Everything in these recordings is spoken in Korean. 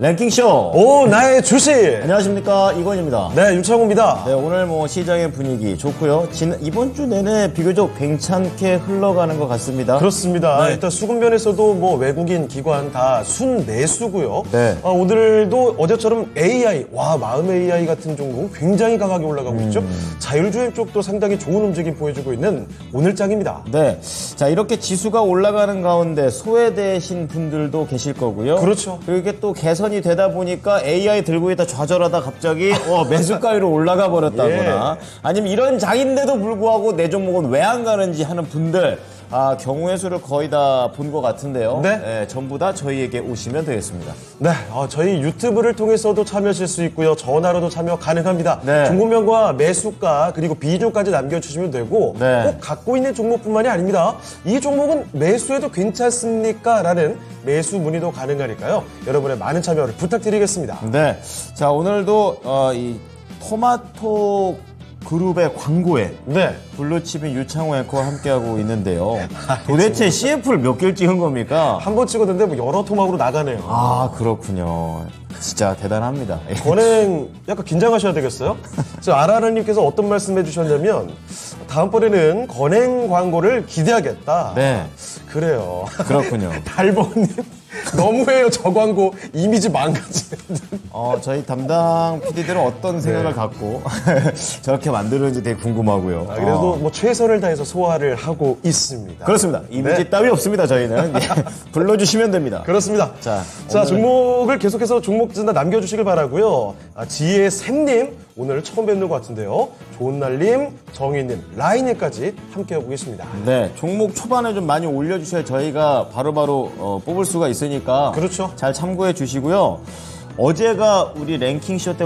랭킹쇼! 오, 나의 주식! 안녕하십니까, 이건입니다. 네, 윤창호입니다. 네, 오늘 시장의 분위기 좋고요. 이번 주 내내 비교적 괜찮게 흘러가는 것 같습니다. 그렇습니다. 네. 일단 수급면에서도 외국인 기관 다 순매수고요. 네. 오늘도 어제처럼 AI, 마음 AI 같은 종목 굉장히 강하게 올라가고 있죠. 자율주행 쪽도 상당히 좋은 움직임 보여주고 있는 오늘장입니다. 네. 자, 이렇게 지수가 올라가는 가운데 소외되신 분들도 계실 거고요. 그렇죠. 그리고 이게 또 개선이 되다 보니까 AI 들고 있다 좌절하다 갑자기 매수가위로 올라가 버렸다거나 아니면 이런 장인데도 불구하고 내 종목은 왜 안 가는지 하는 분들 경우의 수를 거의 다 본 것 같은데요. 네. 전부 다 저희에게 오시면 되겠습니다. 네, 저희 유튜브를 통해서도 참여하실 수 있고요. 전화로도 참여 가능합니다. 네. 종목명과 매수가 그리고 비중까지 남겨주시면 되고 네. 꼭 갖고 있는 종목뿐만이 아닙니다. 이 종목은 매수해도 괜찮습니까? 라는 매수 문의도 가능하니까요. 여러분의 많은 참여를 부탁드리겠습니다. 네. 자, 오늘도 이 토마토 그룹의 광고에 네. 블루칩인 유창호 앵커와 함께하고 있는데요. 도대체 CF를 몇 개를 찍은 겁니까? 한 번 찍었는데 여러 토막으로 나가네요. 그렇군요. 진짜 대단합니다. 권행 약간 긴장하셔야 되겠어요? 저 아라라님께서 어떤 말씀 해주셨냐면 다음번에는 권행 광고를 기대하겠다. 네. 그래요. 그렇군요. 달버님 너무해요. 저 광고 이미지 망가지는데. 저희 담당 PD들은 어떤 생각을 갖고 저렇게 만드는지 되게 궁금하고요. 그래도 최선을 다해서 소화를 하고 있습니다. 그렇습니다. 이미지 따위 없습니다. 저희는 불러주시면 됩니다. 그렇습니다. 자, 종목을 계속해서 종목 진단 남겨주시길 바라고요. 지혜 샘님 오늘 처음 뵙는 것 같은데요. 좋은날님, 정희님, 라인님까지 함께하고 계십니다. 네, 종목 초반에 좀 많이 올려주셔야 저희가 바로바로 뽑을 수가 있으니까 그렇죠. 잘 참고해 주시고요. 어제가 우리 랭킹쇼 때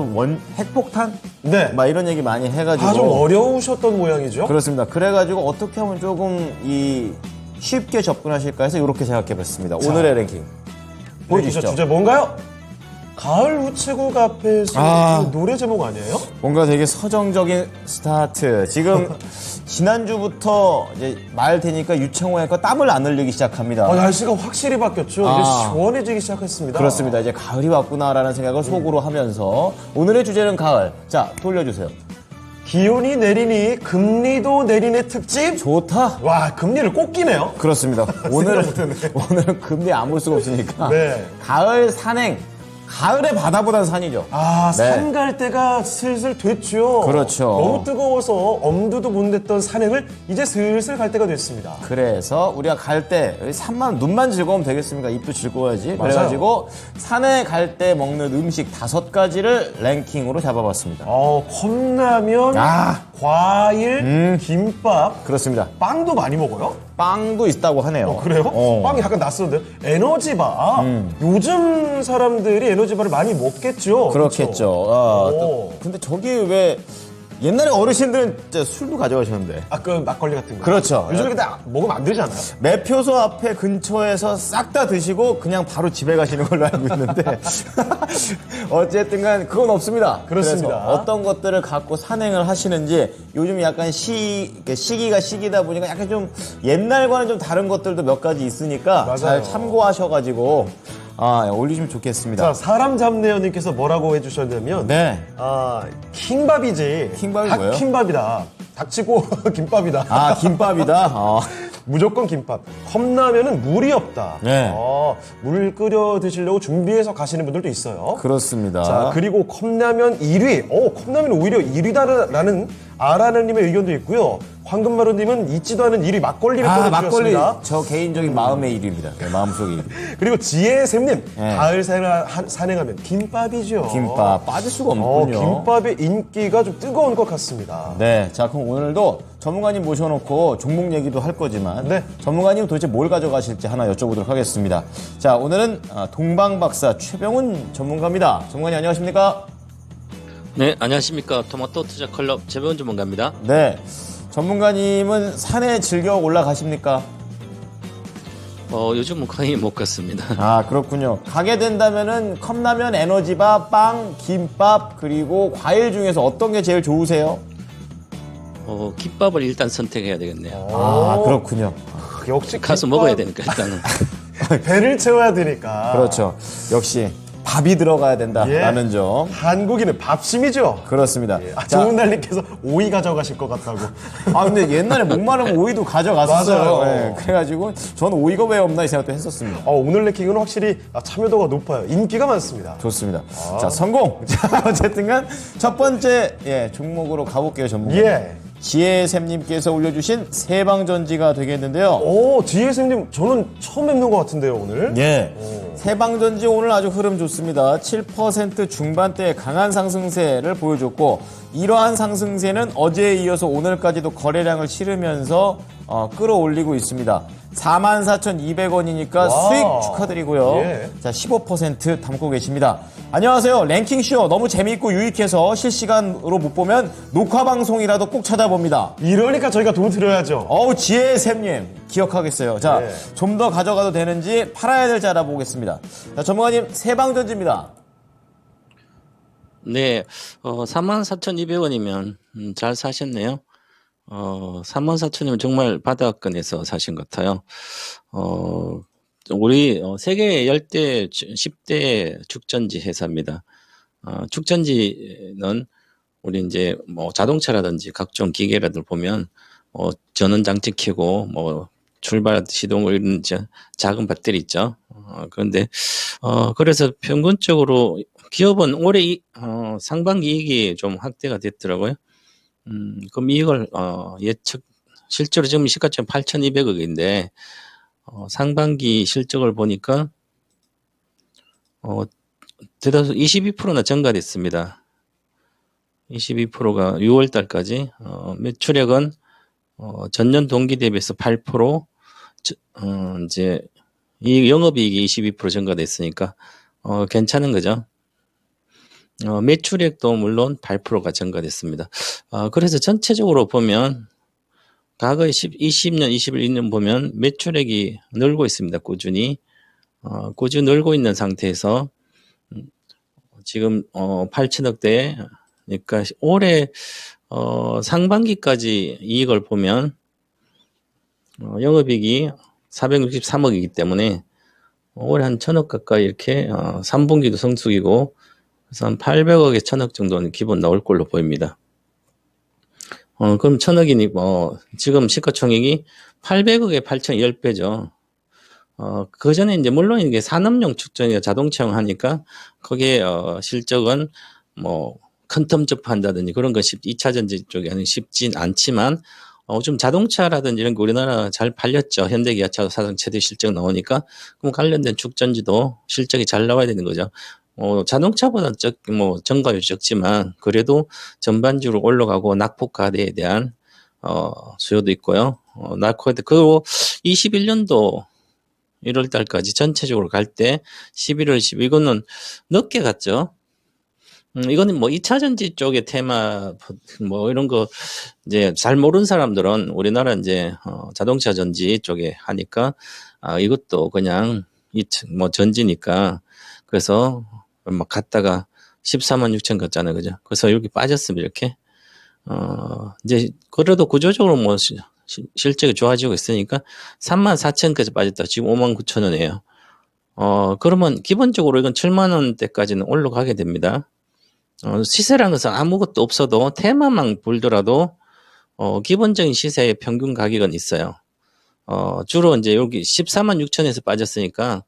핵폭탄? 네. 막 이런 얘기 많이 해가지고. 좀 어려우셨던 모양이죠? 그렇습니다. 그래가지고 어떻게 하면 조금 쉽게 접근하실까 해서 이렇게 생각해봤습니다. 오늘의 랭킹. 보여주시죠. 주제 뭔가요? 가을 우체국 앞에서 노래 제목 아니에요? 뭔가 되게 서정적인 스타트. 지금 지난주부터 이제 말 되니까 유창호 앵커 땀을 안 흘리기 시작합니다. 날씨가 확실히 바뀌었죠. 이제 시원해지기 시작했습니다. 그렇습니다. 이제 가을이 왔구나라는 생각을 속으로 하면서 오늘의 주제는 가을. 자, 돌려주세요. 기온이 내리니 금리도 내리네 특집? 좋다. 와, 금리를 꼭 끼네요. 그렇습니다. 오늘은 금리 안 볼 수가 없으니까. 네. 가을 산행. 가을의 바다보다는 산이죠. 산 갈 때가 슬슬 됐죠. 그렇죠. 너무 뜨거워서 엄두도 못 냈던 산행을 이제 슬슬 갈 때가 됐습니다. 그래서 우리가 갈 때 산만 눈만 즐거우면 되겠습니까? 입도 즐거워야지. 맞아요. 그래가지고 산에 갈 때 먹는 음식 5가지를 랭킹으로 잡아봤습니다. 컵라면, 과일, 김밥, 그렇습니다. 빵도 많이 먹어요? 빵도 있다고 하네요. 그래요? 빵이 약간 낯선데 에너지바. 요즘 사람들이 에너지바를 많이 먹겠죠. 그렇겠죠. 근데 저기 왜 옛날에 어르신들은 진짜 술도 가져가셨는데. 그 막걸리 같은 거. 그렇죠. 요즘에 근데 먹으면 안 되잖아요. 매표소 앞에 근처에서 싹 다 드시고 그냥 바로 집에 가시는 걸로 알고 있는데 어쨌든 간 그건 없습니다. 그렇습니다. 그래서 어떤 것들을 갖고 산행을 하시는지 요즘 약간 시기가 시기다 보니까 약간 좀 옛날과는 좀 다른 것들도 몇 가지 있으니까 맞아요. 잘 참고하셔가지고 올리시면 좋겠습니다. 자, 사람 잡네요님께서 뭐라고 해주셨냐면 네. 킹밥이지. 킹밥이 뭐예요? 킹밥이다. 닥치고 김밥이다. 김밥이다. 무조건 김밥. 컵라면은 물이 없다. 네. 물 끓여 드시려고 준비해서 가시는 분들도 있어요. 그렇습니다. 자, 그리고 컵라면 1위. 컵라면 오히려 1위다라는 아라는님의 의견도 있고요. 황금마루님은 잊지도 않은 1위 막걸리를 막걸리 보내주셨습니다. 저 개인적인 마음의 1위입니다. 네, 마음속의 1위. 그리고 지혜샘님, 네. 가을 산행하면 김밥이죠. 김밥 빠질 수가 없군요. 김밥의 인기가 좀 뜨거운 것 같습니다. 네, 자 그럼 오늘도 전문가님 모셔놓고 종목 얘기도 할 거지만 네. 전문가님 도대체 뭘 가져가실지 하나 여쭤보도록 하겠습니다. 자, 오늘은 동방박사 최병훈 전문가입니다. 전문가님 안녕하십니까? 네, 안녕하십니까. 토마토 투자 클럽 최병훈 전문가입니다. 네, 전문가님은 산에 즐겨 올라가십니까? 요즘은 거의 못 갔습니다. 그렇군요. 가게 된다면은 컵라면, 에너지바, 빵, 김밥 그리고 과일 중에서 어떤 게 제일 좋으세요? 김밥을 일단 선택해야 되겠네요. 그렇군요. 역시 가서 먹어야 되니까 일단은. 배를 채워야 되니까. 그렇죠. 역시 밥이 들어가야 된다라는 점. 한국인은 밥심이죠. 그렇습니다. 좋은 날님께서 오이 가져가실 것 같다고. 근데 옛날에 목마르면 오이도 가져갔었어요. 맞아요. 네, 그래가지고 저는 오이가 왜 없나 이 생각도 했었습니다. 오늘 랭킹은 확실히 참여도가 높아요. 인기가 많습니다. 좋습니다. 자, 성공! 자, 어쨌든간 첫 번째 종목으로 가볼게요, 전문. 예. 지혜샘님께서 올려주신 세방전지가 되겠는데요. 지혜생님, 저는 처음 뵙는 것 같은데요, 오늘. 예. 세방전지 오늘 아주 흐름 좋습니다. 7% 중반대의 강한 상승세를 보여줬고, 이러한 상승세는 어제에 이어서 오늘까지도 거래량을 치르면서 끌어올리고 있습니다. 44,200원이니까 수익 축하드리고요. 예. 자, 15% 담고 계십니다. 안녕하세요. 랭킹쇼 너무 재미있고 유익해서 실시간으로 못 보면 녹화 방송이라도 꼭 찾아봅니다. 이러니까 저희가 돈 드려야죠. 지혜샘님 기억하겠어요. 자, 좀 더 가져가도 되는지 팔아야 될지 알아보겠습니다. 자, 전문가님 세방전지입니다. 네, 44,200원이면 잘 사셨네요. 34,000이면 정말 바닥권에서 사신 것 같아요. 우리 세계 10대, 10대 축전지 회사입니다. 축전지는 우리 이제 뭐 자동차라든지 각종 기계라들 보면 전원 장치 켜고 뭐 출발 시동 이런 작은 배터리 있죠. 그런데 그래서 평균적으로 기업은 올해 상반기 이익이 좀 확대가 됐더라고요. 그럼 이익을 예측 실제로 지금 시가총 8,200억인데 상반기 실적을 보니까 대다수 22%나 증가됐습니다. 22%가 6월 달까지 매출액은 전년 동기 대비해서 8% 이제 이 영업이익이 22% 증가됐으니까 괜찮은 거죠. 매출액도 물론 8%가 증가됐습니다. 그래서 전체적으로 보면 과거에 20년, 21년 보면 매출액이 늘고 있습니다. 꾸준히 늘고 있는 상태에서 지금 8천억대 그러니까 올해 상반기까지 이익을 보면 영업이익이 463억이기 때문에 올해 한 1,000억 가까이 이렇게 3분기도 성숙이고 그래서 한 800억에 1,000억 정도는 기본 나올 걸로 보입니다. 그럼 1,000억이니 지금 시가총액이 800억에 8,010배죠. 그 전에 이제 물론 이게 산업용 축전이나 자동차용 하니까 거기에 실적은 뭐 큰 텀 접한다든지 그런 건 2차 전지 쪽에는 쉽진 않지만 좀 자동차라든지 이런 게 우리나라 잘 팔렸죠. 현대기아차 사상 최대 실적 나오니까 그럼 관련된 축전지도 실적이 잘 나와야 되는 거죠. 자동차보다 증가율이 적지만 그래도 전반적으로 올라가고 낙폭과대에 대한 수요도 있고요. 낙폭과대 그리고 21년도 1월 달까지 전체적으로 갈 때 11월 10일 이거는 늦게 갔죠. 이거는 뭐 2차 전지 쪽의 테마 뭐 이런 거 이제 잘 모르는 사람들은 우리나라 이제 자동차 전지 쪽에 하니까 이것도 그냥 뭐 전지니까 그래서 막 갔다가 14만 6천 갔잖아요. 그죠? 그래서 여기 빠졌습니다. 이렇게. 이제 그래도 구조적으로 뭐 실적이 좋아지고 있으니까 3만 4천까지 빠졌다. 지금 5만 9천 원이에요. 그러면 기본적으로 이건 7만 원대까지는 올라가게 됩니다. 시세라는 것은 아무것도 없어도 테마만 불더라도 기본적인 시세의 평균 가격은 있어요. 주로 이제 여기 14만 6천에서 빠졌으니까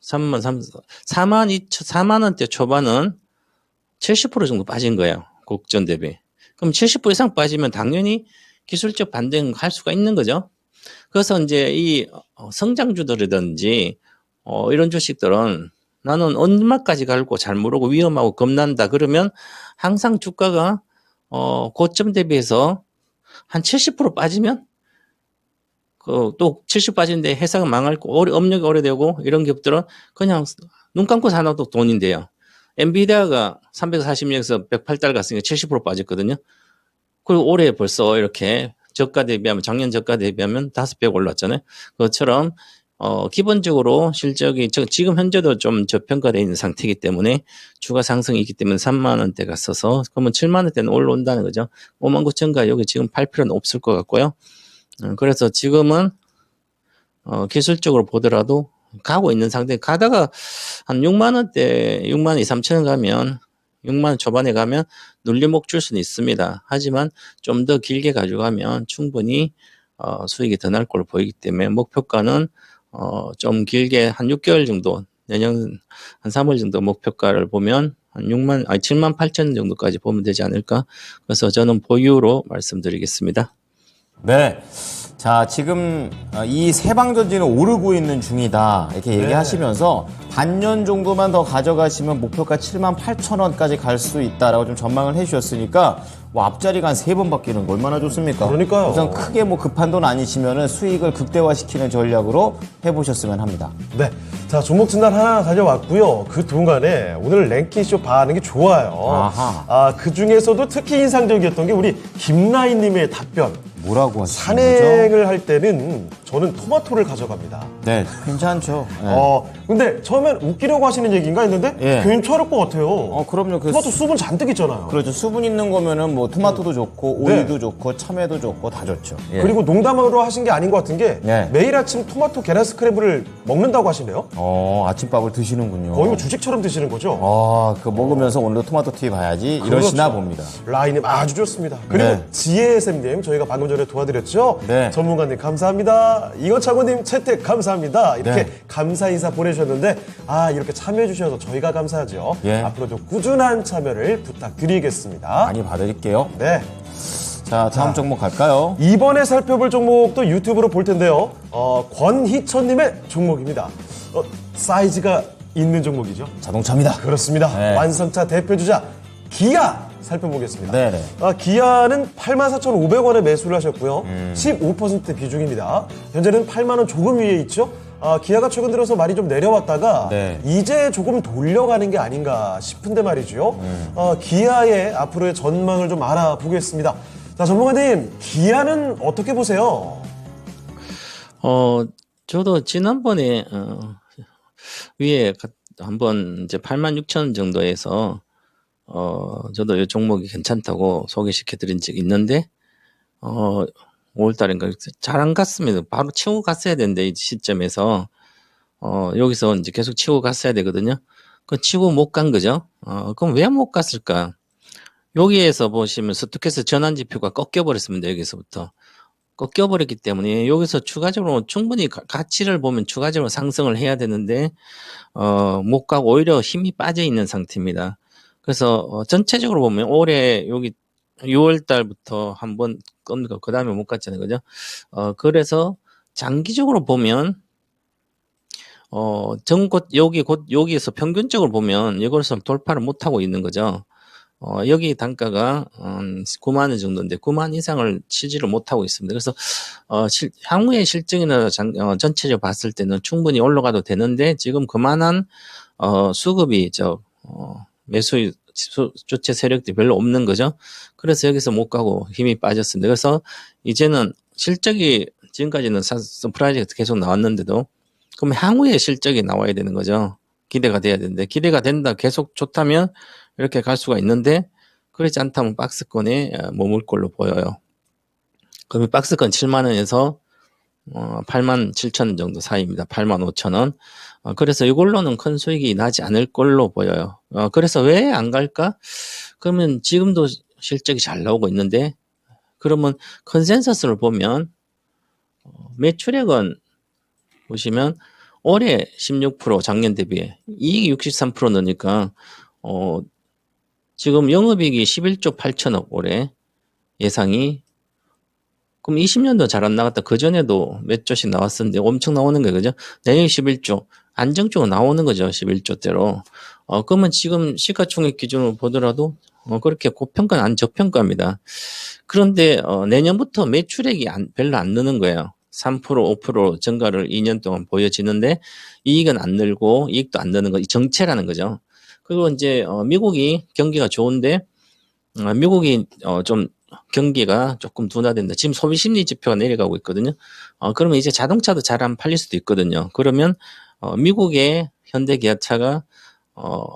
4만 원대 초반은 70% 정도 빠진 거예요. 곡전 대비. 그럼 70% 이상 빠지면 당연히 기술적 반등할 수가 있는 거죠. 그래서 이제 이 성장주들이든지 이런 주식들은 나는 얼마까지 갈고 잘 모르고 위험하고 겁난다 그러면 항상 주가가 고점 대비해서 한 70% 빠지면 또 70 빠지는데 회사가 망할 거 업력이 오래되고 이런 기업들은 그냥 눈 감고 사놔도 돈인데요. 엔비디아가 340년에서 108달러 갔으니까 70% 빠졌거든요. 그리고 올해 벌써 이렇게 저가 대비하면 작년 저가 대비하면 5배 올랐잖아요. 그것처럼 기본적으로 실적이 지금 현재도 좀 저평가되어 있는 상태이기 때문에 주가 상승이 있기 때문에 3만 원대 갔어서 그러면 7만 원대는 올라온다는 거죠. 5만 9천가 여기 지금 팔 필요는 없을 것 같고요. 그래서 지금은 기술적으로 보더라도 가고 있는 상태. 가다가 한 6만 원대, 6만 2, 3천 원 가면 6만 원 초반에 가면 눌림목 줄 수는 있습니다. 하지만 좀 더 길게 가져가면 충분히 수익이 더 날 걸로 보이기 때문에 목표가는 좀 길게 한 6개월 정도, 내년 한 3월 정도 목표가를 보면 한 7만 8천 정도까지 보면 되지 않을까. 그래서 저는 보유로 말씀드리겠습니다. 네. 자, 지금 이 세방전지는 오르고 있는 중이다. 이렇게 얘기하시면서 반년 정도만 더 가져가시면 목표가 7만 8천 원까지 갈 수 있다라고 좀 전망을 해주셨으니까 뭐 앞자리가 한 3번 바뀌는 거 얼마나 좋습니까? 그러니까요. 우선 크게 뭐 급한 돈 아니시면은 수익을 극대화시키는 전략으로 해보셨으면 합니다. 네. 자, 종목 진단 하나 가져왔고요. 그 동안에 오늘 랭킹쇼 반응이 좋아요. 아하. 그 중에서도 특히 인상적이었던 게 우리 김라인님의 답변. 뭐라고 하시는 거죠? 산행을 할 때는 저는 토마토를 가져갑니다. 네, 괜찮죠. 네. 근데 처음엔 웃기려고 하시는 얘기인가 했는데 예. 괜찮을 것 같아요. 그럼요. 토마토 수분 잔뜩 있잖아요. 그렇죠. 수분 있는 거면은 뭐 토마토도 좋고 네. 오이도 좋고 참외도 좋고 다 좋죠. 예. 그리고 농담으로 하신 게 아닌 것 같은 게 네. 매일 아침 토마토 계란 스크램블을 먹는다고 하시네요. 아침밥을 드시는군요. 거의 뭐 주식처럼 드시는 거죠. 그거 먹으면서 오늘도 토마토 TV 봐야지 이러시나 봅니다. 라인님 아주 좋습니다. 그리고 네. 지혜쌤님 저희가 방금 전에 도와드렸죠. 네. 전문가님 감사합니다. 이거창호님 채택 감사합니다. 이렇게 네. 감사 인사 보내주셨는데 이렇게 참여해 주셔서 저희가 감사하죠. 예. 앞으로도 꾸준한 참여를 부탁드리겠습니다. 많이 봐드릴게요. 네. 자, 다음 종목 갈까요? 이번에 살펴볼 종목도 유튜브로 볼 텐데요. 권희천님의 종목입니다. 사이즈가 있는 종목이죠. 자동차입니다. 그렇습니다. 네. 완성차 대표주자 기아 살펴보겠습니다. 네네. 기아는 84,500원에 매수를 하셨고요. 15% 비중입니다. 현재는 8만 원 조금 위에 있죠. 기아가 최근 들어서 많이 좀 내려왔다가 네. 이제 조금 돌려가는 게 아닌가 싶은데 말이죠. 기아의 앞으로의 전망을 좀 알아보겠습니다. 자, 전문가님, 기아는 어떻게 보세요? 저도 지난번에 위에 한번 이제 86,000원 정도에서 저도 이 종목이 괜찮다고 소개시켜 드린 적이 있는데 5월달인가 잘 안 갔습니다. 바로 치고 갔어야 되는데 이 시점에서 여기서 이제 계속 치고 갔어야 되거든요. 그 치고 못 간 거죠. 그럼 왜 못 갔을까? 여기에서 보시면 스토캐스 전환 지표가 꺾여 버렸습니다. 여기서부터 꺾여 버렸기 때문에 여기서 추가적으로 충분히 가치를 보면 추가적으로 상승을 해야 되는데 못 가고 오히려 힘이 빠져 있는 상태입니다. 그래서 전체적으로 보면 올해 여기 6월 달부터 한번 꺾고 그 다음에 못 갔잖아요. 그죠? 그래서 장기적으로 보면 여기에서 평균적으로 보면 이것을 돌파를 못 하고 있는 거죠. 여기 단가가 9만 원 정도인데 9만 이상을 치지를 못하고 있습니다. 그래서 향후의 실적이나 전체적으로 봤을 때는 충분히 올라가도 되는데 지금 그만한 수급이 매수 주체 세력들이 별로 없는 거죠. 그래서 여기서 못 가고 힘이 빠졌습니다. 그래서 이제는 실적이 지금까지는 서프라이즈가 계속 나왔는데도 그럼 향후의 실적이 나와야 되는 거죠. 기대가 돼야 되는데 기대가 된다 계속 좋다면 이렇게 갈 수가 있는데 그렇지 않다면 박스권에 머물 걸로 보여요. 그러면 박스권 7만 원에서 8만 7천 원 정도 사이입니다. 8만 5천 원. 그래서 이걸로는 큰 수익이 나지 않을 걸로 보여요. 그래서 왜 안 갈까? 그러면 지금도 실적이 잘 나오고 있는데 그러면 컨센서스를 보면 매출액은 보시면 올해 16% 작년 대비에 이익이 63% 넣으니까 지금 영업이익이 11조 8천억 올해 예상이 그럼 20년도 잘 안 나갔다. 그전에도 몇 조씩 나왔었는데 엄청 나오는 거예요. 그죠? 내년에 11조. 안정적으로 나오는 거죠. 11조대로. 그러면 지금 시가총액 기준으로 보더라도 그렇게 고평가는 안 저평가입니다. 그런데 내년부터 매출액이 별로 안 느는 거예요. 3% 5% 증가를 2년 동안 보여지는데 이익은 안 늘고 이익도 안 느는 거. 이 정체라는 거죠. 그리고 이제 미국이 경기가 좋은데 미국이 좀 경기가 조금 둔화된다. 지금 소비 심리 지표가 내려가고 있거든요. 그러면 이제 자동차도 잘 안 팔릴 수도 있거든요. 그러면 미국의 현대 기아차가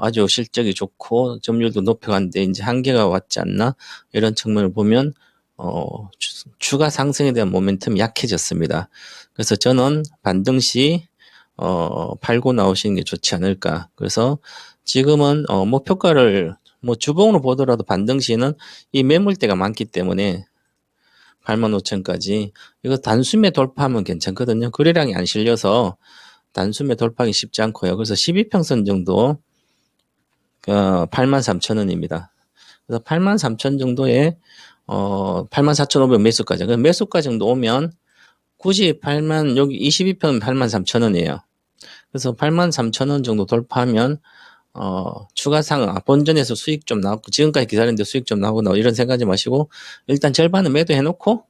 아주 실적이 좋고 점유율도 높여갔는데 이제 한계가 왔지 않나 이런 측면을 보면 추가 상승에 대한 모멘텀이 약해졌습니다. 그래서 저는 반등 시 팔고 나오시는 게 좋지 않을까. 그래서 지금은 목표가를 뭐 주봉으로 보더라도 반등시는 이 매물대가 많기 때문에 85,000까지 이거 단숨에 돌파하면 괜찮거든요. 거래량이 안 실려서 단숨에 돌파하기 쉽지 않고요. 그래서 12평선 정도 83,000원입니다. 그래서 83,000 정도에 84,500 매수까지. 그래서 매수가 정도 오면 굳이 여기 22평은 83,000원이에요. 그래서 83,000원 정도 돌파하면 추가 상승, 본전에서 수익 좀 나오고, 지금까지 기다렸는데 수익 좀 나오고, 이런 생각하지 마시고, 일단 절반은 매도해놓고,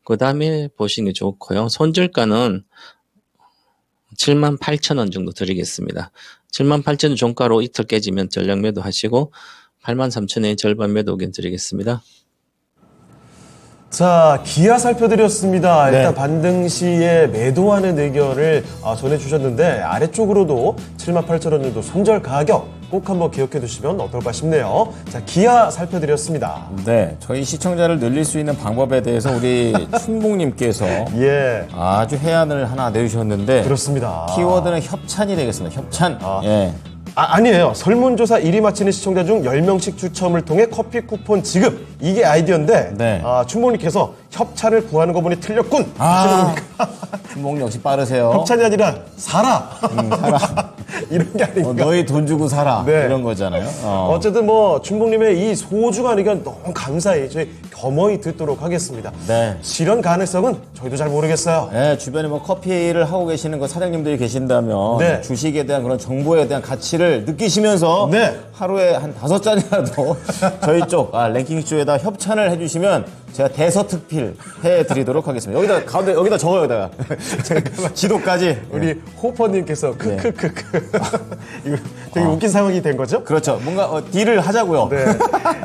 그 다음에 보시는 게 좋고요. 손절가는 78,000원 정도 드리겠습니다. 78,000원 종가로 이틀 깨지면 전량 매도하시고, 83,000원에 절반 매도 의견 드리겠습니다. 자, 기아 살펴드렸습니다. 네. 일단 반등 시에 매도하는 의견을 전해주셨는데 아래쪽으로도 78,000원 정도 손절 가격 꼭 한번 기억해 두시면 어떨까 싶네요. 자, 기아 살펴드렸습니다. 네, 저희 시청자를 늘릴 수 있는 방법에 대해서 우리 춘봉님께서 예, 아주 해안을 하나 내주셨는데 그렇습니다. 키워드는 협찬이 되겠습니다. 협찬. 예. 아니에요. 설문조사 1위 맞히는 시청자 중 10명씩 추첨을 통해 커피 쿠폰 지급. 이게 아이디어인데 네. 춘봉님께서 협찬을 구하는 거 보니 틀렸군. 아, 춘봉 역시 빠르세요. 협찬이 아니라 사라. 사라. 이런 게 아닌가. 너희 돈 주고 살아. 네. 이런 거잖아요. 어쨌든 뭐 춘봉님의 이 소중한 의견 너무 감사히 저희 겸허히 듣도록 하겠습니다. 네. 실현 가능성은 저희도 잘 모르겠어요. 네, 주변에 뭐 커피를 하고 계시는 거 사장님들이 계신다면 네. 주식에 대한 그런 정보에 대한 가치를 느끼시면서 네. 하루에 한 5잔이라도 저희 쪽 랭킹쇼에다 협찬을 해주시면 제가 대서특필 해드리도록 하겠습니다. 여기다 가운데 여기다 적어요. 여기다가 지도까지. 우리 호퍼님께서 네. 크크크크 이거 되게 웃긴 상황이 된 거죠? 그렇죠. 뭔가 딜을 하자고요. 네.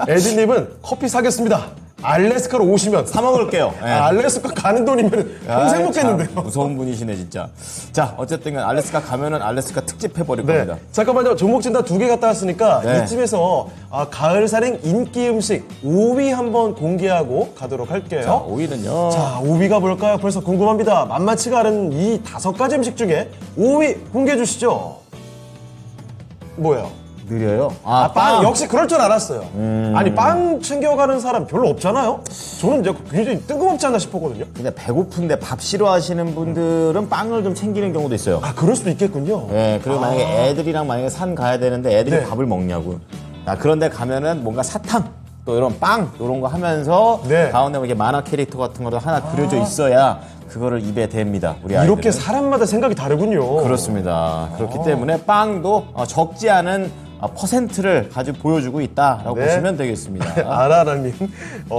에디님은 커피 사겠습니다. 알래스카로 오시면 사 먹을게요. 네. 알래스카 가는 돈이면 평생 아이, 먹겠는데요. 참 무서운 분이시네 진짜. 자, 어쨌든 알래스카 가면은 알래스카 특집 해버릴 네. 겁니다. 잠깐만요. 종목 진단 2개 갔다 왔으니까 네. 이쯤에서 가을 살인 인기 음식 5위 한번 공개하고 가도록 할게요. 자, 5위는요. 자, 5위가 뭘까요? 벌써 궁금합니다. 만만치가 않은 이 5가지 음식 중에 5위 공개해 주시죠. 뭐예요? 느려요. 빵. 역시 그럴 줄 알았어요. 아니, 빵 챙겨가는 사람 별로 없잖아요? 저는 이제 굉장히 뜬금없지 않나 싶었거든요. 근데 배고픈데 밥 싫어하시는 분들은 빵을 좀 챙기는 경우도 있어요. 그럴 수도 있겠군요. 예, 그리고 만약에 애들이랑 만약에 산 가야 되는데 애들이 네. 밥을 먹냐고. 그런데 가면은 뭔가 사탕, 또 이런 빵, 이런 거 하면서 네. 가운데 뭐 이렇게 만화 캐릭터 같은 것도 하나 그려져 있어야 그거를 입에 댑니다. 우리 아이들은. 이렇게 사람마다 생각이 다르군요. 그렇습니다. 그렇기 때문에 빵도 적지 않은 퍼센트를 가지고 보여주고 있다라고 네. 보시면 되겠습니다. 아라라님,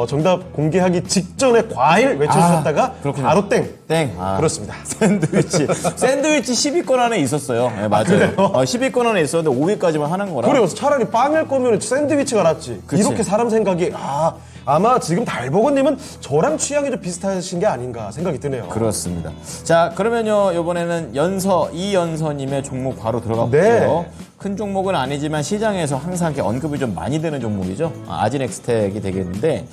정답 공개하기 직전에 과일 외쳐주셨다가 그렇군요. 바로 땡. 땡. 그렇습니다. 샌드위치. 샌드위치 10위권 안에 있었어요. 네, 맞아요. 10위권 안에 있었는데 5위까지만 하는 거라. 그래요. 차라리 빵일 거면 샌드위치가 낫지. 그치. 이렇게 사람 생각이, 아마 지금 달버거님은 저랑 취향이 좀 비슷하신 게 아닌가 생각이 드네요. 그렇습니다. 자, 그러면요, 이번에는 이연서님의 종목 바로 들어가 볼게요. 네. 큰 종목은 아니지만 시장에서 항상 이렇게 언급이 좀 많이 되는 종목이죠. 아진엑스텍이 되겠는데,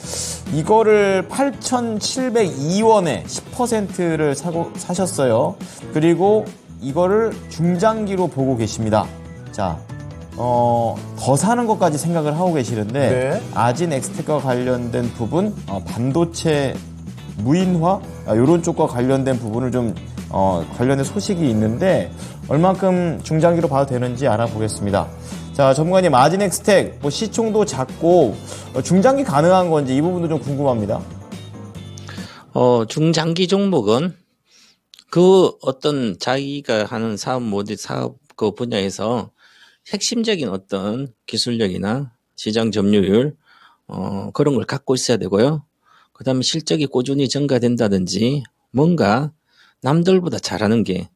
이거를 8,702원에 10%를 사셨어요. 그리고 이거를 중장기로 보고 계십니다. 자, 더 사는 것까지 생각을 하고 계시는데, 네. 아진엑스텍과 관련된 부분, 반도체 무인화 이런 쪽과 관련된 부분을 좀 관련된 소식이 있는데 얼만큼 중장기로 봐도 되는지 알아보겠습니다. 자, 전문가님, 아진엑스텍 뭐 시총도 작고 중장기 가능한 건지 이 부분도 좀 궁금합니다. 중장기 종목은 그 어떤 자기가 하는 사업 모델 사업 그 분야에서 핵심적인 어떤 기술력이나 시장 점유율 그런 걸 갖고 있어야 되고요. 그다음에 실적이 꾸준히 증가된다든지 뭔가 남들보다 잘하는 게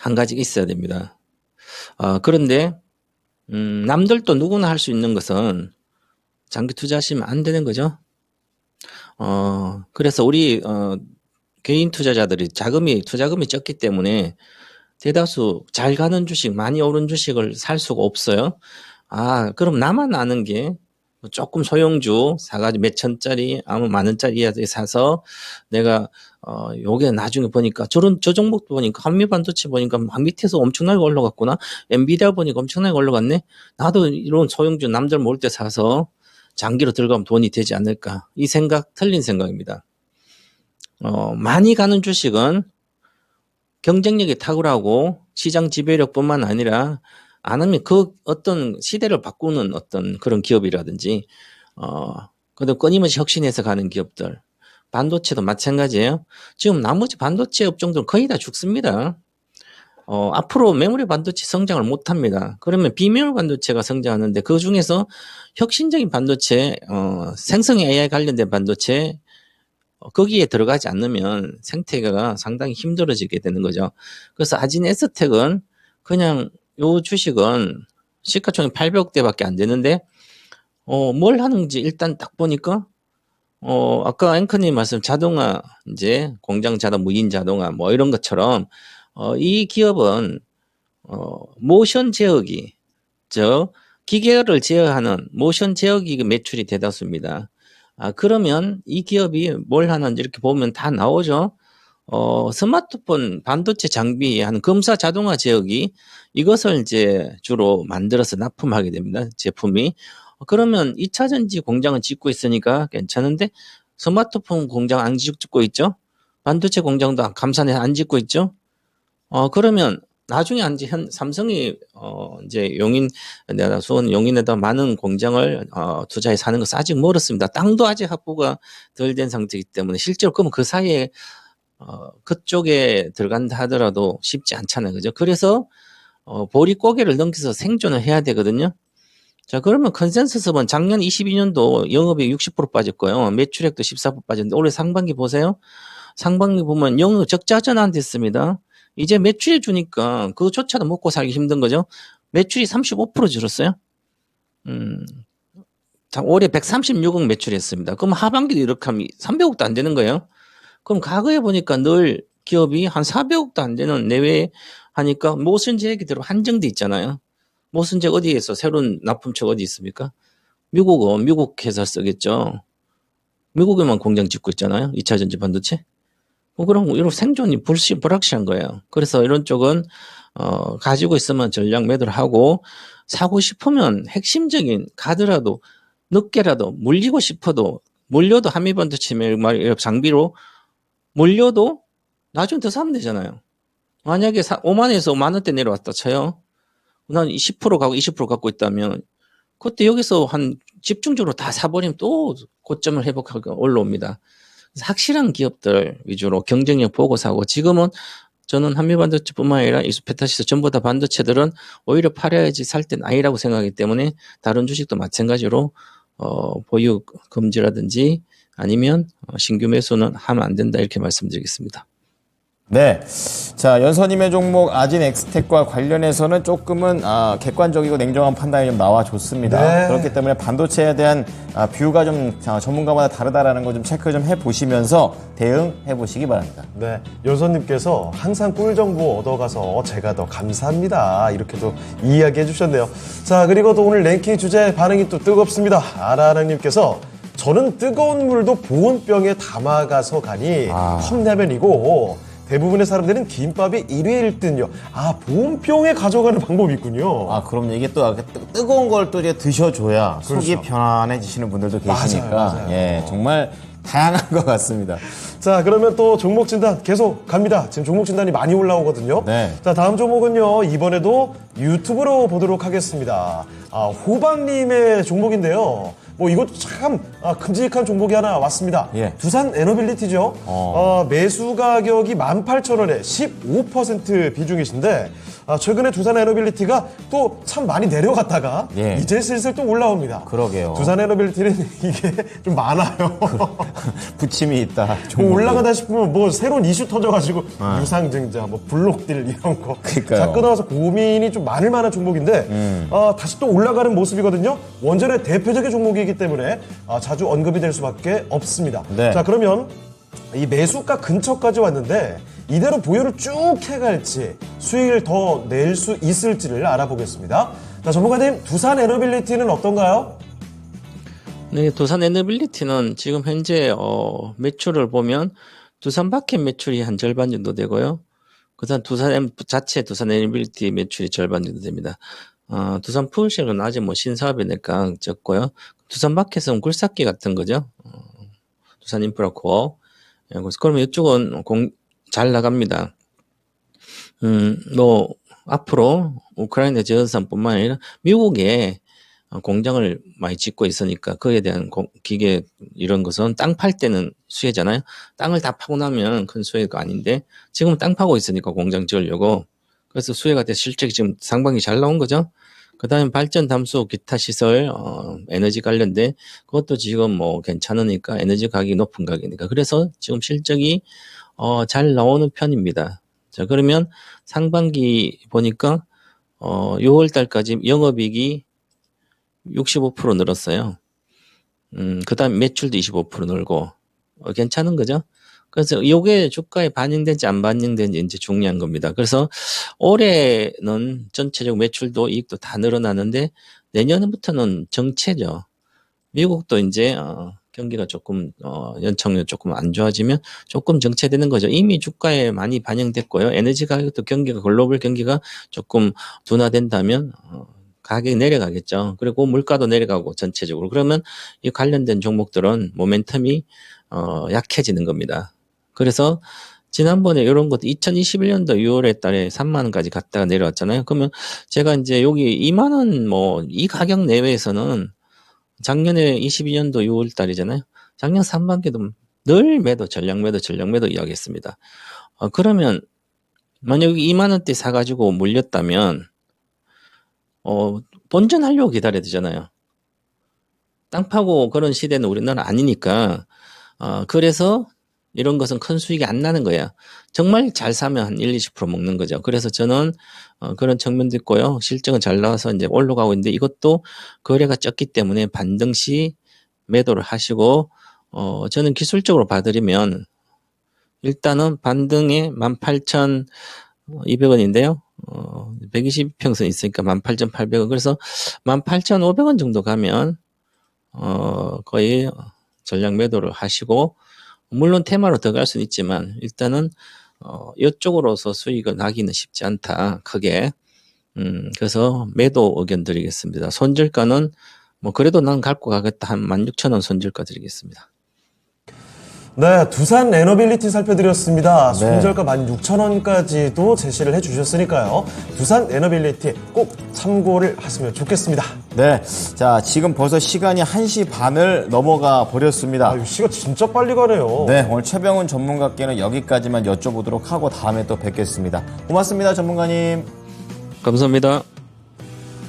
한 가지가 있어야 됩니다. 그런데 남들도 누구나 할 수 있는 것은 장기 투자하시면 안 되는 거죠. 그래서 우리 개인 투자자들이 투자금이 적기 때문에 대다수 잘 가는 주식, 많이 오른 주식을 살 수가 없어요. 그럼 나만 아는 게 뭐 조금 소형주 사가지고 몇 천짜리 아무 만 원짜리 사서 내가 요게 나중에 보니까 저 종목도 보니까 한미반도체 보니까 막 밑에서 엄청나게 올라갔구나. 엔비디아 보니까 엄청나게 올라갔네. 나도 이런 소형주 남들 모을 때 사서 장기로 들어가면 돈이 되지 않을까. 이 생각 틀린 생각입니다. 많이 가는 주식은 경쟁력이 탁월하고 시장 지배력뿐만 아니라 안 하면 그 어떤 시대를 바꾸는 어떤 그런 기업이라든지, 그래도 끊임없이 혁신해서 가는 기업들. 반도체도 마찬가지예요. 지금 나머지 반도체 업종들은 거의 다 죽습니다. 앞으로 메모리 반도체 성장을 못 합니다. 그러면 비메모리 반도체가 성장하는데 그 중에서 혁신적인 반도체, 생성의 AI 관련된 반도체, 거기에 들어가지 않으면 생태계가 상당히 힘들어지게 되는 거죠. 그래서 아진에스텍은 그냥 요 주식은 시가총액 800억대밖에 안 되는데 뭘 하는지 일단 딱 보니까 아까 앵커님 말씀 자동화 이제 공장 자동 무인 자동화 뭐 이런 것처럼 이 기업은 모션 제어기 기계를 제어하는 모션 제어기 매출이 대다수입니다. 그러면 이 기업이 뭘 하는지 이렇게 보면 다 나오죠. 스마트폰 반도체 장비하는 검사 자동화 제어기 이것을 이제 주로 만들어서 납품하게 됩니다. 제품이. 그러면 2차 전지 공장은 짓고 있으니까 괜찮은데 스마트폰 공장 안 짓고 있죠? 반도체 공장도 감산해서 안 짓고 있죠? 그러면 나중에 삼성이 이제 수원 용인에다 많은 공장을 투자해서 사는 것은 아직 멀었습니다. 땅도 아직 확보가 덜 된 상태이기 때문에 실제로 그러면 그 사이에 그쪽에 들어간다 하더라도 쉽지 않잖아요. 그죠? 그래서 보리 고개를 넘겨서 생존을 해야 되거든요. 자, 그러면 컨센서스는 작년 22년도 영업이 60% 빠졌고요. 매출액도 14% 빠졌는데 올해 상반기 보세요. 상반기 보면 영업 적자 전환됐습니다. 이제 매출이 주니까 그거조차도 먹고 살기 힘든 거죠. 매출이 35% 줄었어요. 올해 136억 매출했습니다. 그럼 하반기도 이렇게 하면 300억도 안 되는 거예요. 그럼 과거에 보니까 늘 기업이 한 400억도 안 되는 내외 하니까 모순 재계대로 한정돼 있잖아요. 모순 재계 어디에서 새로운 납품처 어디 있습니까? 미국은 미국 회사 쓰겠죠. 미국에만 공장 짓고 있잖아요. 2차 전지 반도체. 그럼 이런 생존이 불확실한 거예요. 그래서 이런 쪽은 가지고 있으면 전략 매도를 하고 사고 싶으면 핵심적인 가더라도 늦게라도 물리고 싶어도 물려도 한미반도체 장비로 물려도 나중에 더 사면 되잖아요. 만약에 5만에서 5만 원대 내려왔다 쳐요. 난 10% 가고 20% 갖고 있다면 그때 여기서 한 집중적으로 다 사버리면 또 고점을 회복하고 올라옵니다. 확실한 기업들 위주로 경쟁력 보고 사고 지금은 저는 한미반도체뿐만 아니라 이수페타시스 전부 다 반도체들은 오히려 팔아야지 살 땐 아니라고 생각하기 때문에 다른 주식도 마찬가지로 보유 금지라든지 아니면 신규 매수는 하면 안 된다 이렇게 말씀드리겠습니다. 네. 자, 연서님의 종목 아진엑스텍과 관련해서는 조금은 객관적이고 냉정한 판단이 좀 나와줬습니다. 네. 그렇기 때문에 반도체에 대한 뷰가 좀 전문가마다 다르다라는 거 좀 체크 좀 해보시면서 대응해보시기 바랍니다. 네, 연서님께서 항상 꿀 정보 얻어가서 제가 더 감사합니다. 이렇게도 이야기해 주셨네요. 자, 그리고 또 오늘 랭킹 주제 반응이 또 뜨겁습니다. 아라랑님께서 저는 뜨거운 물도 보온병에 담아가서 가니 컵라면이고 대부분의 사람들은 김밥이 1위 1등요. 보온병에 가져가는 방법이 있군요. 그럼요. 이게 또 뜨거운 걸 또 이제 드셔줘야 속이 편안해지시는 분들도 계시니까. 맞아요. 예, 정말 다양한 것 같습니다. 자, 그러면 또 종목 진단 계속 갑니다. 지금 종목 진단이 많이 올라오거든요. 네. 자, 다음 종목은요. 이번에도 유튜브로 보도록 하겠습니다. 호박님의 종목인데요. 이것도 참 큼직한 종목이 하나 왔습니다. 예. 두산 에너빌리티죠. 매수 가격이 18,000원에 15% 비중이신데 최근에 두산 에너빌리티가 또 참 많이 내려갔다가 예. 이제 슬슬 또 올라옵니다. 그러게요. 두산 에너빌리티는 이게 좀 많아요. 부침이 있다. 올라가다 싶으면 새로운 이슈 터져가지고 유상증자, 블록딜 이런 거. 그러니까요. 자꾸 나와서 고민이 좀 많을 만한 종목인데 다시 또 올라가는 모습이거든요. 원전의 대표적인 종목이기 때문에 자주 언급이 될 수밖에 없습니다. 네. 자, 그러면 이 매수가 근처까지 왔는데 이대로 보유를 쭉 해갈지 수익을 더 낼 수 있을지를 알아보겠습니다. 자, 전문가님, 두산 에너빌리티는 어떤가요? 네, 두산 에너빌리티는 지금 현재 매출을 보면 두산 마켓 매출이 한 절반 정도 되고요. 그다음 두산 에너빌리티 매출이 절반 정도 됩니다. 두산 푸울쉘은 아직 뭐 신사업이니까 적고요. 두산 마켓은 굴삭기 같은 거죠. 두산 인프라코어. 그래서 그러면 이쪽은 잘 나갑니다. 뭐 앞으로 우크라이나 재건산뿐만 아니라 미국에 공장을 많이 짓고 있으니까 그에 대한 기계 이런 것은 땅 팔 때는 수혜잖아요. 땅을 다 파고 나면 큰 수혜가 아닌데 지금은 땅 파고 있으니까 공장 지으려고 그래서 수혜가 돼 실적이 지금 상반기 잘 나온 거죠. 그다음에 발전 담수 기타 시설 에너지 관련된 그것도 지금 뭐 괜찮으니까 에너지 가격이 높은 가격이니까 그래서 지금 실적이 잘 나오는 편입니다. 자 그러면 상반기 보니까 6월 달까지 영업이익이 65% 늘었어요. 그다음 매출도 25% 늘고 괜찮은 거죠. 그래서 이게 주가에 반영된지 안 반영된지 이제 중요한 겁니다. 그래서 올해는 전체적 매출도 이익도 다 늘어나는데 내년부터는 정체죠. 미국도 이제 경기가 조금 연착륙 조금 안 좋아지면 조금 정체되는 거죠. 이미 주가에 많이 반영됐고요. 에너지 가격도 경기가 글로벌 경기가 조금 둔화된다면 가격이 내려가겠죠. 그리고 물가도 내려가고 전체적으로 그러면 이 관련된 종목들은 모멘텀이 약해지는 겁니다. 그래서 지난번에 이런 것도 2021년도 6월에 달에 3만 원까지 갔다가 내려왔잖아요. 그러면 제가 이제 여기 2만 원 뭐 이 가격 내외에서는 작년에 22년도 6월 달이잖아요. 작년 3반기도 늘 매도, 전량 매도 이야기했습니다. 그러면 만약 2만 원대 사가지고 물렸다면 본전하려고 기다려야 되잖아요. 땅 파고 그런 시대는 우리나라 아니니까 그래서 이런 것은 큰 수익이 안 나는 거야. 정말 잘 사면 한 1, 20% 먹는 거죠. 그래서 저는 그런 측면도 있고요. 실적은 잘 나와서 이제 올라가고 있는데 이것도 거래가 적기 때문에 반등 시 매도를 하시고 저는 기술적으로 봐드리면 일단은 반등에 18,200원인데요. 120평선 있으니까 18,800원. 그래서 18,500원 정도 가면 거의 전량 매도를 하시고 물론 테마로 들어갈 수는 있지만 일단은 이쪽으로서 수익을 나기는 쉽지 않다. 크게. 그래서 매도 의견 드리겠습니다. 손절가는 뭐 그래도 난 갖고 가겠다. 한 16,000원 손절가 드리겠습니다. 네, 두산 에너빌리티 살펴드렸습니다. 네. 손절가 16,000원까지도 제시를 해주셨으니까요. 두산 에너빌리티 꼭 참고를 하시면 좋겠습니다. 네. 자, 지금 벌써 시간이 1시 반을 넘어가 버렸습니다. 아유, 시가 진짜 빨리 가네요. 네, 오늘 최병훈 전문가께는 여기까지만 여쭤보도록 하고 다음에 또 뵙겠습니다. 고맙습니다, 전문가님. 감사합니다.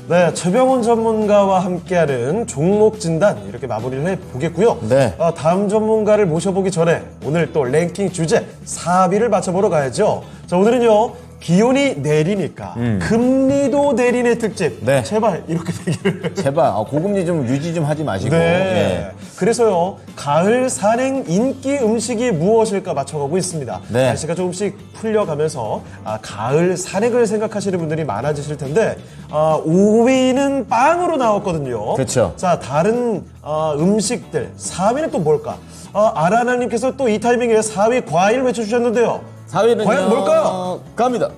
네, 최병훈 전문가와 함께하는 종목 진단 이렇게 마무리를 해보겠고요. 네. 다음 전문가를 모셔보기 전에 오늘 또 랭킹 주제 4위를 맞춰보러 가야죠. 자, 오늘은요. 기온이 내리니까 금리도 내리는 특집. 네. 제발 이렇게 되기를. 제발 고금리 좀 유지 좀 하지 마시고. 네. 예. 그래서요. 가을 산행 인기 음식이 무엇일까 맞춰가고 있습니다. 네. 날씨가 조금씩 풀려가면서 가을 산행을 생각하시는 분들이 많아지실 텐데 5위는 빵으로 나왔거든요. 그렇죠. 자, 다른 음식들 4위는 또 뭘까? 아라나님께서 또 이 타이밍에 4위 과일 외쳐주셨는데요. 4위는 과연 뭘까요? 갑니다.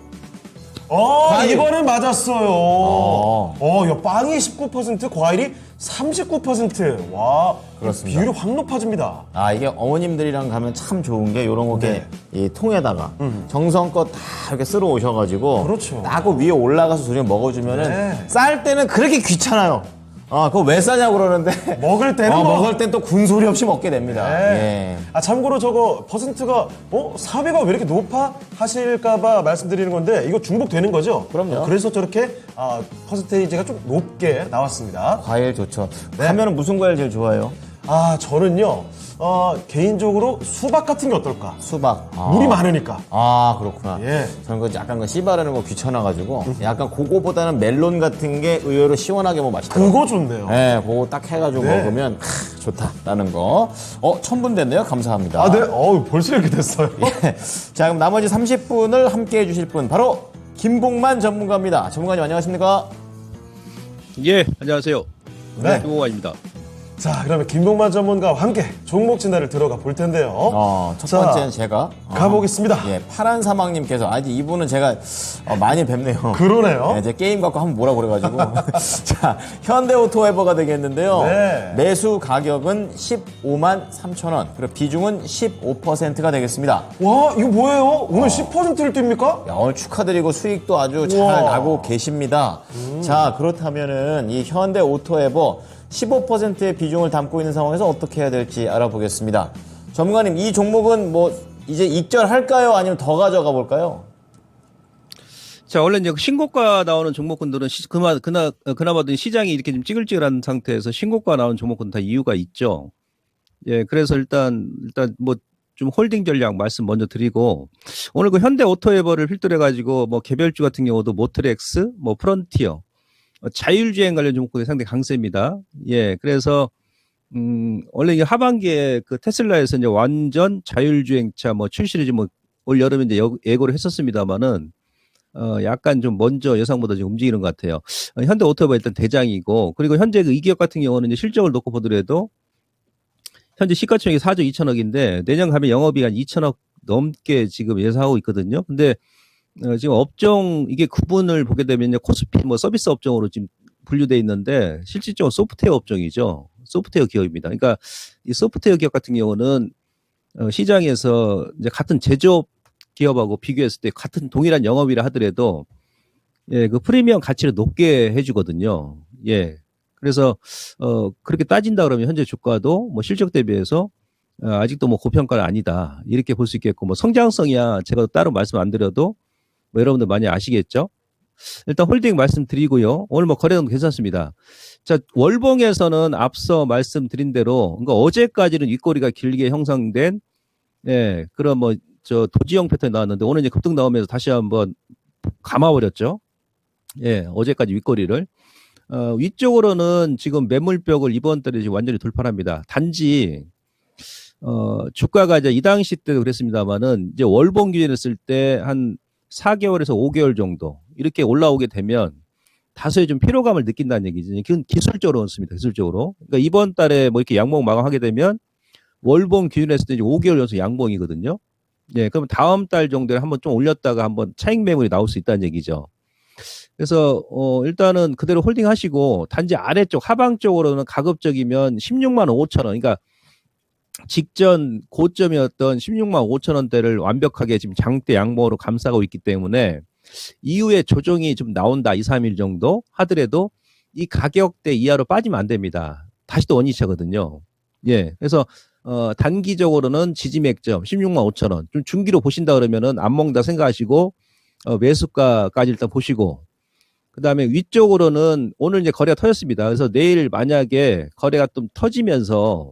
과일. 이거는 맞았어요. 야, 빵이 19%, 과일이 39%. 와, 그렇습니다. 비율이 확 높아집니다. 이게 어머님들이랑 가면 참 좋은 게 이런 거 네. 이 통에다가 정성껏 다 이렇게 쓸어 오셔가지고 그렇죠. 딱 그 위에 올라가서 도중에 먹어주면은 네. 쌀 때는 그렇게 귀찮아요. 그거 왜 싸냐고 그러는데 먹을 때는 먹을 땐 또 군소리 없이 먹게 됩니다. 네. 예. 참고로 저거 퍼센트가 4위가 왜 이렇게 높아 하실까봐 말씀드리는 건데 이거 중복되는 거죠? 그럼요. 그래서 저렇게 퍼센테이지가 좀 높게 나왔습니다. 과일 좋죠. 네. 가면은 무슨 과일 제일 좋아해요? 저는요 개인적으로 수박 같은 게 어떨까? 수박. 물이 많으니까. 그렇구나. 예. 저는 약간 그 씨 바르는 거 귀찮아가지고 약간 그거보다는 멜론 같은 게 의외로 시원하게 맛있더라고요. 그거 좋네요. 네, 그거 딱 해가지고 네. 먹으면 좋다라는 거. 1000분 됐네요. 감사합니다. 네. 벌써 이렇게 됐어요. 예. 자, 그럼 나머지 30분을 함께 해주실 분 바로 김봉만 전문가입니다. 전문가님 안녕하십니까? 예, 안녕하세요. 네. 김홍환입니다. 자, 그러면 김봉만 전문가와 함께 종목 진단을 들어가 볼 텐데요. 첫 자, 번째는 제가 가보겠습니다. 예, 파란 사막님께서 아니 이분은 제가 많이 뵙네요. 그러네요. 네, 제 게임 갖고 한번 뭐라 그래가지고 자 현대오토에버가 되겠는데요. 네. 매수 가격은 15만 3천 원, 그리고 비중은 15%가 되겠습니다. 와, 이거 뭐예요? 오늘 10%를 띱니까? 야, 오늘 축하드리고 수익도 아주 잘 우와. 나고 계십니다. 자, 그렇다면은 이 현대오토에버 15%의 비중을 담고 있는 상황에서 어떻게 해야 될지 알아보겠습니다. 전문가님, 이 종목은 뭐 이제 익절할까요? 아니면 더 가져가 볼까요? 자, 원래 이제 신고가 나오는 종목군들은 그나마도 시장이 이렇게 좀 찌글찌글한 상태에서 신고가 나오는 종목은 다 이유가 있죠. 예, 그래서 일단 뭐 좀 홀딩 전략 말씀 먼저 드리고, 오늘 그 현대 오토에버를 필두로 해가지고 뭐 개별주 같은 경우도 모트렉스, 뭐 프론티어, 자율주행 관련 종목들이 상당히 강세입니다. 예, 그래서 원래 이게 하반기에 그 테슬라에서 이제 완전 자율주행차 뭐 출시를 좀 올 여름에 이제 예고를 했었습니다만은 약간 좀 먼저 예상보다 좀 움직이는 것 같아요. 현대 오토에버 일단 대장이고, 그리고 현재 그 이 기업 같은 경우는 이제 실적을 놓고 보더라도 현재 시가총액이 4조 2천억인데 내년 가면 영업이익 한 2천억 넘게 지금 예상하고 있거든요. 근데 지금 업종 이게 구분을 보게 되면 코스피 뭐 서비스 업종으로 지금 분류돼 있는데 실질적으로 소프트웨어 업종이죠. 소프트웨어 기업입니다. 그러니까 이 소프트웨어 기업 같은 경우는 시장에서 이제 같은 제조업 기업하고 비교했을 때 같은 동일한 영업이라 하더라도 예, 그 프리미엄 가치를 높게 해주거든요. 예. 그래서 그렇게 따진다 그러면 현재 주가도 뭐 실적 대비해서 아직도 뭐 고평가는 아니다 이렇게 볼 수 있겠고, 뭐 성장성이야 제가 따로 말씀 안 드려도 뭐 여러분들 많이 아시겠죠. 일단 홀딩 말씀드리고요. 오늘 뭐 거래는 괜찮습니다. 자, 월봉에서는 앞서 말씀드린 대로, 그러니까 어제까지는 윗꼬리가 길게 형성된 예, 그런 뭐 저 도지형 패턴이 나왔는데 오늘 이제 급등 나오면서 다시 한번 감아버렸죠. 예, 어제까지 윗꼬리를. 위쪽으로는 지금 매물벽을 이번 달에 지금 완전히 돌파합니다. 단지 주가가 이제 이 당시 때도 그랬습니다만은 이제 월봉 기준으로 쓸 때 한 4개월에서 5개월 정도 이렇게 올라오게 되면 다소의 좀 피로감을 느낀다는 얘기죠. 그건 기술적으로 그렇습니다. 기술적으로. 그러니까 이번 달에 뭐 이렇게 양봉 마감하게 되면 월봉 기준으로 했을 때 이제 5개월 연속 양봉이거든요. 예, 그럼 다음 달 정도에 한번 좀 올렸다가 한번 차익 매물이 나올 수 있다는 얘기죠. 그래서 일단은 그대로 홀딩 하시고, 단지 아래쪽 하방 쪽으로는 가급적이면 16만 5천 원, 그러니까 직전 고점이었던 16만 5천 원대를 완벽하게 지금 장대 양봉으로 감싸고 있기 때문에 이후에 조정이 좀 나온다 2, 3일 정도 하더라도 이 가격대 이하로 빠지면 안 됩니다. 다시 또 원위치거든요. 예, 그래서 단기적으로는 지지 맥점 16만 5천 원, 좀 중기로 보신다 그러면은 안 먹는다 생각하시고 매수가까지 일단 보시고, 그 다음에 위쪽으로는 오늘 이제 거래가 터졌습니다. 그래서 내일 만약에 거래가 좀 터지면서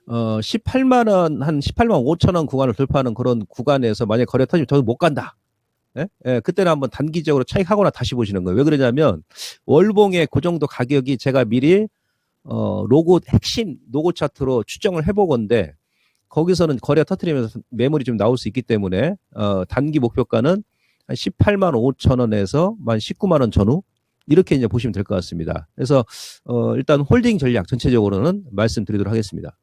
18만 원, 한 18만 5천 원 구간을 돌파하는 그런 구간에서 만약에 거래가 터지면 더 못 간다. 예? 예, 그때는 한번 단기적으로 차익하거나 다시 보시는 거예요. 왜 그러냐면 월봉의 그 정도 가격이 제가 미리 로고 핵심 로고 차트로 추정을 해보건데 거기서는 거래가 터뜨리면서 매물이 좀 나올 수 있기 때문에 단기 목표가는 한 18만 5천 원에서 만 19만 원 전후 이렇게 이제 보시면 될 것 같습니다. 그래서 일단 홀딩 전략 전체적으로는 말씀드리도록 하겠습니다.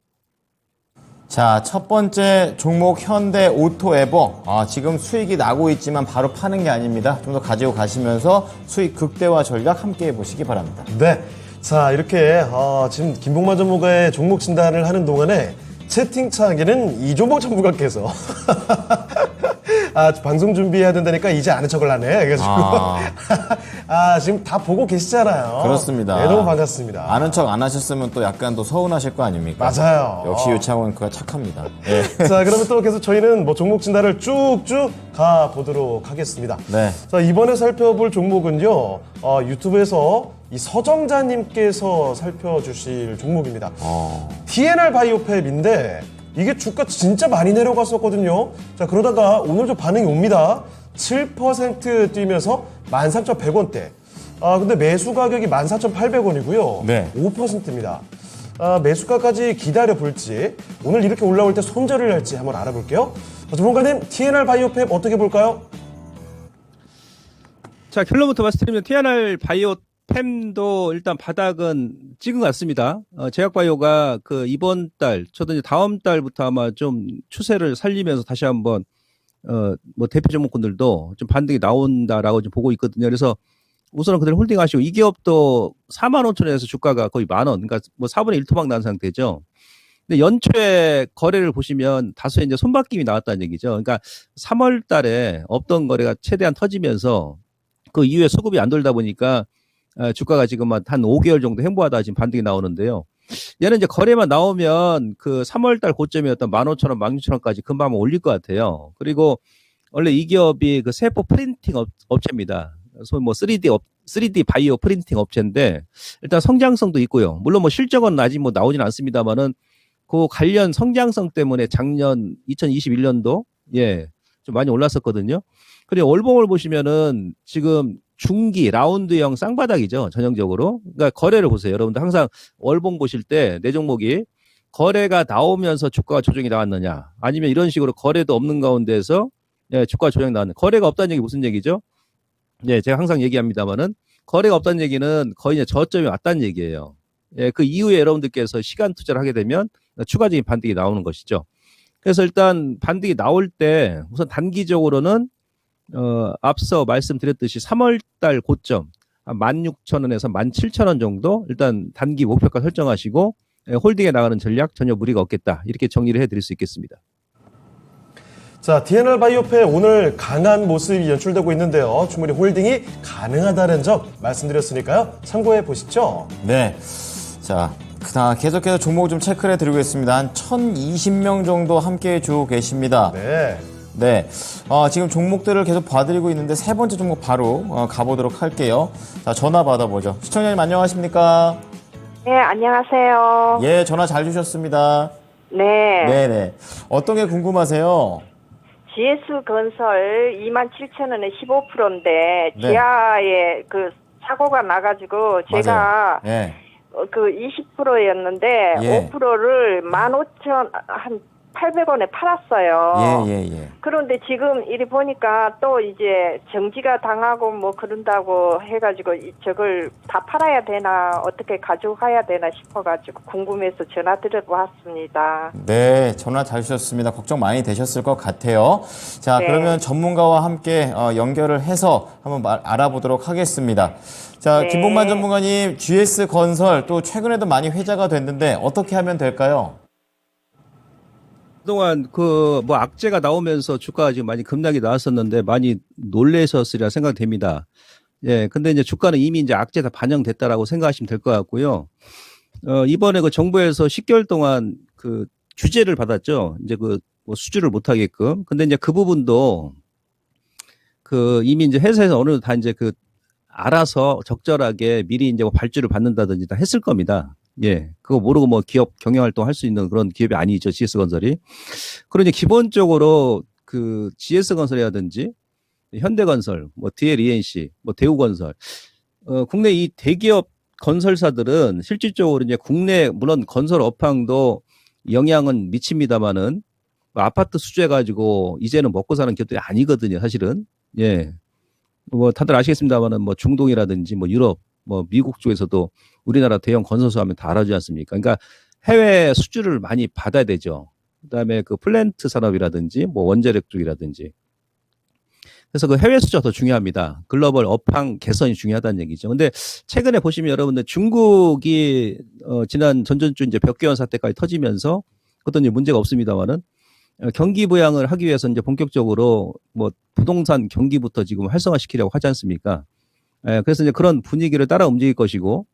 자, 첫 번째 종목 현대오토에버. 지금 수익이 나고 있지만 바로 파는 게 아닙니다. 좀 더 가지고 가시면서 수익 극대화 전략 함께 해보시기 바랍니다. 네. 자, 이렇게 지금 김봉만 전문가의 종목 진단을 하는 동안에 채팅창에는 이종복 전문가께서 방송 준비해야 된다니까 이제 아는 척을 하네. 그래가지고 지금 다 보고 계시잖아요. 그렇습니다. 네, 너무 반갑습니다. 아는 척 안 하셨으면 또 약간 또 서운하실 거 아닙니까? 맞아요. 역시 유창원 그가 착합니다. 네. 자, 그러면 또 계속 저희는 뭐 종목 진단을 쭉쭉 가보도록 하겠습니다. 네. 자, 이번에 살펴볼 종목은요, 유튜브에서 이 서정자님께서 살펴주실 종목입니다. TNR 바이오팹인데 이게 주가 진짜 많이 내려갔었거든요. 자, 그러다가 오늘 좀 반응이 옵니다. 7% 뛰면서 13,100원대. 근데 매수 가격이 14,800원이고요. 네. 5%입니다. 매수가까지 기다려 볼지, 오늘 이렇게 올라올 때 손절을 할지 한번 알아볼게요. 자, 전문가님, TNR 바이오팹 어떻게 볼까요? 자, 결론부터 말씀드리면 TNR 바이오팹 팸도 일단 바닥은 찍은 것 같습니다. 제약바이오가 그 이번 달, 저도 이제 다음 달부터 아마 좀 추세를 살리면서 다시 한번 뭐 대표 종목군들도 좀 반등이 나온다라고 좀 보고 있거든요. 그래서 우선은 그대로 홀딩하시고 이 기업도 45,000원에서 주가가 거의 10,000원, 그러니까 뭐 4분의 1 토막 난 상태죠. 근데 연초에 거래를 보시면 다소 이제 손바뀜이 나왔다는 얘기죠. 그러니까 3월 달에 없던 거래가 최대한 터지면서 그 이후에 수급이 안 돌다 보니까 주가가 지금 한 5개월 정도 횡보하다 지금 반등이 나오는데요. 얘는 이제 거래만 나오면 그 3월 달 고점이었던 15,000원, 16,000원까지 금방 올릴 것 같아요. 그리고 원래 이 기업이 그 세포 프린팅 업체입니다. 소위 뭐 3D 바이오 프린팅 업체인데 일단 성장성도 있고요. 물론 뭐 실적은 아직 뭐 나오진 않습니다만은 그 관련 성장성 때문에 작년 2021년도 좀 많이 올랐었거든요. 그리고 월봉을 보시면은 지금 중기 라운드형 쌍바닥이죠. 전형적으로. 그러니까 거래를 보세요. 여러분들 항상 월봉 보실 때 내 종목이 거래가 나오면서 주가가 조정이 나왔느냐 아니면 이런 식으로 거래도 없는 가운데에서 주가 조정이 나왔느냐. 거래가 없다는 얘기 무슨 얘기죠? 제가 항상 얘기합니다만은 거래가 없다는 얘기는 거의 이제 저점이 왔다는 얘기예요. 그 이후에 여러분들께서 시간 투자를 하게 되면 추가적인 반등이 나오는 것이죠. 그래서 일단 반등이 나올 때 우선 단기적으로는 앞서 말씀드렸듯이 3월 달 고점 16,000원에서 17,000원 정도 일단 단기 목표가 설정하시고 홀딩에 나가는 전략 전혀 무리가 없겠다. 이렇게 정리를 해드릴 수 있겠습니다. 자, DNR 바이오페 오늘 강한 모습이 연출되고 있는데요. 충분히 홀딩이 가능하다는 점 말씀드렸으니까요. 참고해 보시죠. 네. 자, 계속해서 종목을 좀 체크를 해드리고 있습니다. 한 1,020명 정도 함께 해주고 계십니다. 네. 네. 지금 종목들을 계속 봐드리고 있는데 세 번째 종목 바로 가보도록 할게요. 자, 전화 받아보죠. 시청자님 안녕하십니까? 네, 안녕하세요. 예, 전화 잘 주셨습니다. 네. 네네. 어떤 게 궁금하세요? GS건설 27,000원에 15%인데 네. 지하에 그 사고가 나가지고 제가 예. 그 20%였는데 예. 5%를 15,800원에 팔았어요. 예. 그런데 지금 이리 보니까 또 이제 정지가 당하고 뭐 그런다고 해가지고 저걸 다 팔아야 되나 어떻게 가져가야 되나 싶어가지고 궁금해서 전화드리고 왔습니다. 네, 전화 잘 주셨습니다. 걱정 많이 되셨을 것 같아요. 자, 네. 그러면 전문가와 함께 연결을 해서 한번 알아보도록 하겠습니다. 자, 네. 김봉만 전문가님, GS건설 또 최근에도 많이 회자가 됐는데 어떻게 하면 될까요? 그동안 그 뭐 악재가 나오면서 주가가 지금 많이 급락이 나왔었는데 많이 놀라셨으리라 생각됩니다. 근데 이제 주가는 이미 이제 악재 다 반영됐다라고 생각하시면 될 것 같고요. 이번에 그 정부에서 10개월 동안 그 규제를 받았죠. 이제 그 뭐 수주를 못 하게끔. 근데 이제 그 부분도 그 이미 이제 회사에서 어느 정도 다 이제 그 알아서 적절하게 미리 이제 뭐 발주를 받는다든지 다 했을 겁니다. 그거 모르고 뭐 기업 경영활동 할 수 있는 그런 기업이 아니죠, GS건설이. 그러니 기본적으로 그 GS건설이라든지 현대건설, 뭐 DLENC, 뭐 대우건설, 국내 이 대기업 건설사들은 실질적으로 이제 국내 물론 건설 업황도 영향은 미칩니다만은 뭐 아파트 수주해 가지고 이제는 먹고 사는 기업들이 아니거든요, 사실은. 뭐 다들 아시겠습니다만은 뭐 중동이라든지 뭐 유럽, 뭐 미국 쪽에서도 우리나라 대형 건설사 하면 다 알아주지 않습니까? 그러니까 해외 수주를 많이 받아야 되죠. 그다음에 그 플랜트 산업이라든지 뭐 원자력 쪽이라든지. 그래서 그 해외 수주가 더 중요합니다. 글로벌 업황 개선이 중요하다는 얘기죠. 근데 최근에 보시면 여러분들 중국이 지난 전전주 이제 벽개원 사태까지 터지면서 어떤 문제가 없습니다만은 경기 부양을 하기 위해서 이제 본격적으로 뭐 부동산 경기부터 지금 활성화시키려고 하지 않습니까? 그래서 이제 그런 분위기를 따라 움직일 것이고,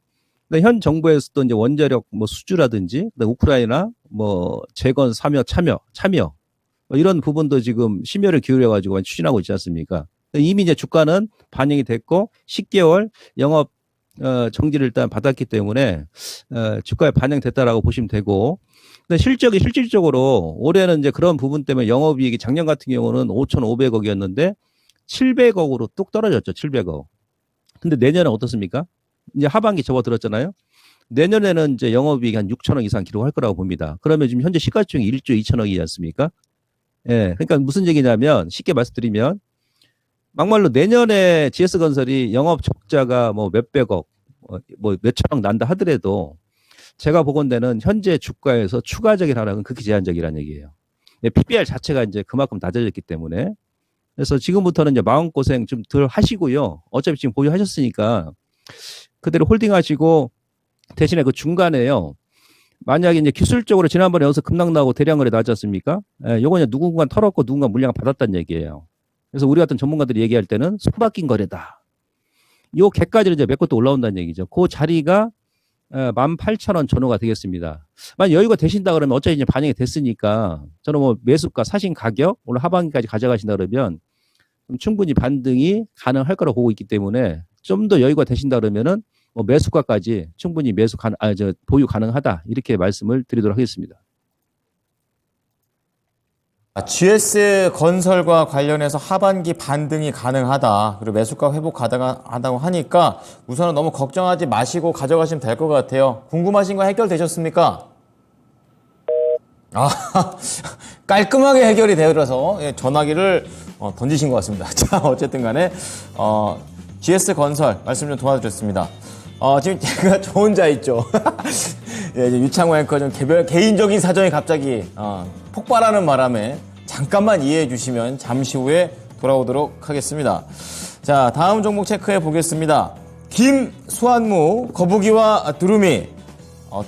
근데 현 정부에서도 이제 원자력 뭐 수주라든지, 우크라이나 뭐 재건 참여 뭐 이런 부분도 지금 심혈을 기울여 가지고 추진하고 있지 않습니까? 이미 이제 주가는 반영이 됐고 10개월 영업 정지를 일단 받았기 때문에 주가에 반영됐다라고 보시면 되고, 근데 실질적으로 올해는 이제 그런 부분 때문에 영업이익이 작년 같은 경우는 5,500억이었는데 700억으로 뚝 떨어졌죠. 700억. 근데 내년은 어떻습니까? 이제 하반기 접어들었잖아요. 내년에는 이제 영업이익 한 6천억 이상 기록할 거라고 봅니다. 그러면 지금 현재 시가총액 1조 2천억이지 않습니까? 그러니까 무슨 얘기냐면 쉽게 말씀드리면 막말로 내년에 GS건설이 영업 적자가 뭐 몇백억 뭐 몇천억 난다 하더라도 제가 보건대는 현재 주가에서 추가적인 하락은 극히 제한적이라는 얘기예요. PBR 자체가 이제 그만큼 낮아졌기 때문에 그래서 지금부터는 이제 마음고생 좀 덜 하시고요. 어차피 지금 보유하셨으니까 그대로 홀딩하시고 대신에 그 중간에요. 만약에 이제 기술적으로 지난번에 여기서 급락 나고 대량거래 나왔지 않습니까? 요거 이제 누군가 털었고 누군가 물량 받았다는 얘기예요. 그래서 우리 같은 전문가들이 얘기할 때는 손바뀐 거래다. 요 개까지는 이제 몇 것도 올라온다는 얘기죠. 그 자리가 18,000원 전후가 되겠습니다. 만약 여유가 되신다 그러면 어차피 이제 반영이 됐으니까 저는 뭐 매수가 사신 가격 오늘 하반기까지 가져가신다 그러면 충분히 반등이 가능할 거라고 보고 있기 때문에 좀 더 여유가 되신다 그러면은 뭐 매수가까지 충분히 보유 가능하다 이렇게 말씀을 드리도록 하겠습니다. GS 건설과 관련해서 하반기 반등이 가능하다. 그리고 매수가 회복 가능하다고 하니까 우선은 너무 걱정하지 마시고 가져가시면 될 것 같아요. 궁금하신 거 해결되셨습니까? 아, 깔끔하게 해결이 되어서 전화기를 던지신 것 같습니다. 자, 어쨌든 간에 GS 건설 말씀 좀 도와드렸습니다. 지금 제가 저 혼자 있죠. 예, 이제 유창호 앵커 좀 개인적인 사정이 갑자기 폭발하는 바람에 잠깐만 이해해 주시면 잠시 후에 돌아오도록 하겠습니다. 자, 다음 종목 체크해 보겠습니다. 김수환무, 거북이와 두루미.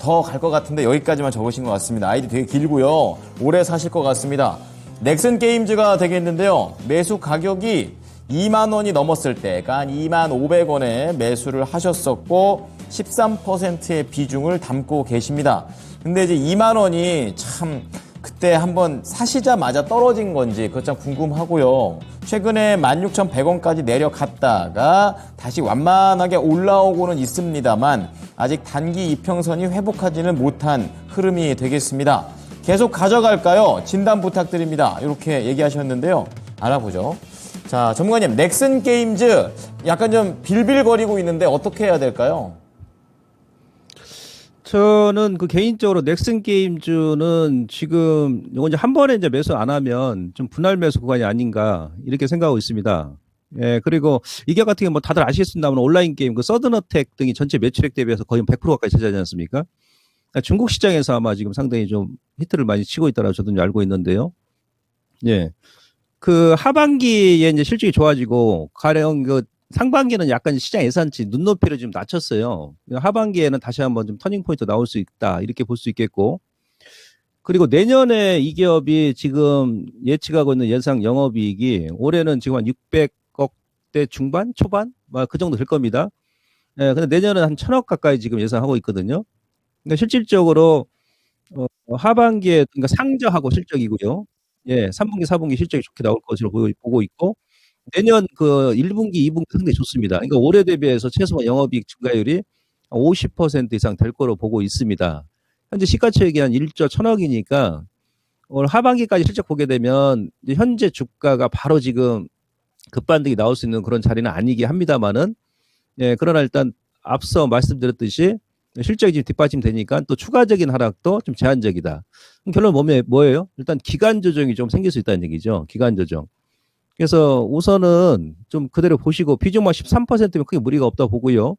더 갈 것 같은데 여기까지만 적으신 것 같습니다. 아이디 되게 길고요. 오래 사실 것 같습니다. 넥슨 게임즈가 되겠는데요. 매수 가격이 2만 원이 넘었을 때가 한 2만 500원에 매수를 하셨었고 13%의 비중을 담고 계십니다. 근데 이제 2만 원이 참 그때 한번 사시자마자 떨어진 건지 그것 참 궁금하고요. 최근에 16,100원까지 내려갔다가 다시 완만하게 올라오고는 있습니다만 아직 단기 이평선이 회복하지는 못한 흐름이 되겠습니다. 계속 가져갈까요? 진단 부탁드립니다. 이렇게 얘기하셨는데요. 알아보죠. 자, 전문가님, 넥슨 게임즈 약간 좀 빌빌거리고 있는데 어떻게 해야 될까요? 저는 그 개인적으로 넥슨 게임즈는 지금 이거 이제 한 번에 이제 매수 안 하면 좀 분할 매수 구간이 아닌가 이렇게 생각하고 있습니다. 예, 그리고 이게 같은 경우 뭐 다들 아시겠습니다만 온라인 게임 그 서든어택 등이 전체 매출액 대비해서 거의 100% 가까이 차지하지 않습니까? 그러니까 중국 시장에서 아마 지금 상당히 좀 히트를 많이 치고 있다라고 저도 알고 있는데요. 예. 그 하반기에 이제 실적이 좋아지고 가령 그 상반기는 약간 시장 예상치 눈높이를 좀 낮췄어요. 하반기에는 다시 한번 좀 터닝 포인트 나올 수 있다 이렇게 볼 수 있겠고 그리고 내년에 이 기업이 지금 예측하고 있는 예상 영업이익이 올해는 지금 한 600억대 중반 초반 그 정도 될 겁니다. 예, 근데 내년은 한 1,000억 가까이 지금 예상하고 있거든요. 그러니까 실질적으로 하반기에 그러니까 상저하고 실적이고요. 예, 3분기, 4분기 실적이 좋게 나올 것으로 보고 있고 내년 그 1분기, 2분기 상당히 좋습니다. 그러니까 올해 대비해서 최소한 영업이익 증가율이 50% 이상 될 거로 보고 있습니다. 현재 시가총액이 한 1조 1,000억이니까 올 하반기까지 실적 보게 되면 현재 주가가 바로 지금 급반등이 나올 수 있는 그런 자리는 아니긴 합니다만은 예, 그러나 일단 앞서 말씀드렸듯이 실적이 지금 뒷받침 되니까 또 추가적인 하락도 좀 제한적이다. 그럼 결론은 뭐예요? 일단 기간 조정이 좀 생길 수 있다는 얘기죠. 기간 조정. 그래서 우선은 좀 그대로 보시고 비중만 13%면 크게 무리가 없다 보고요.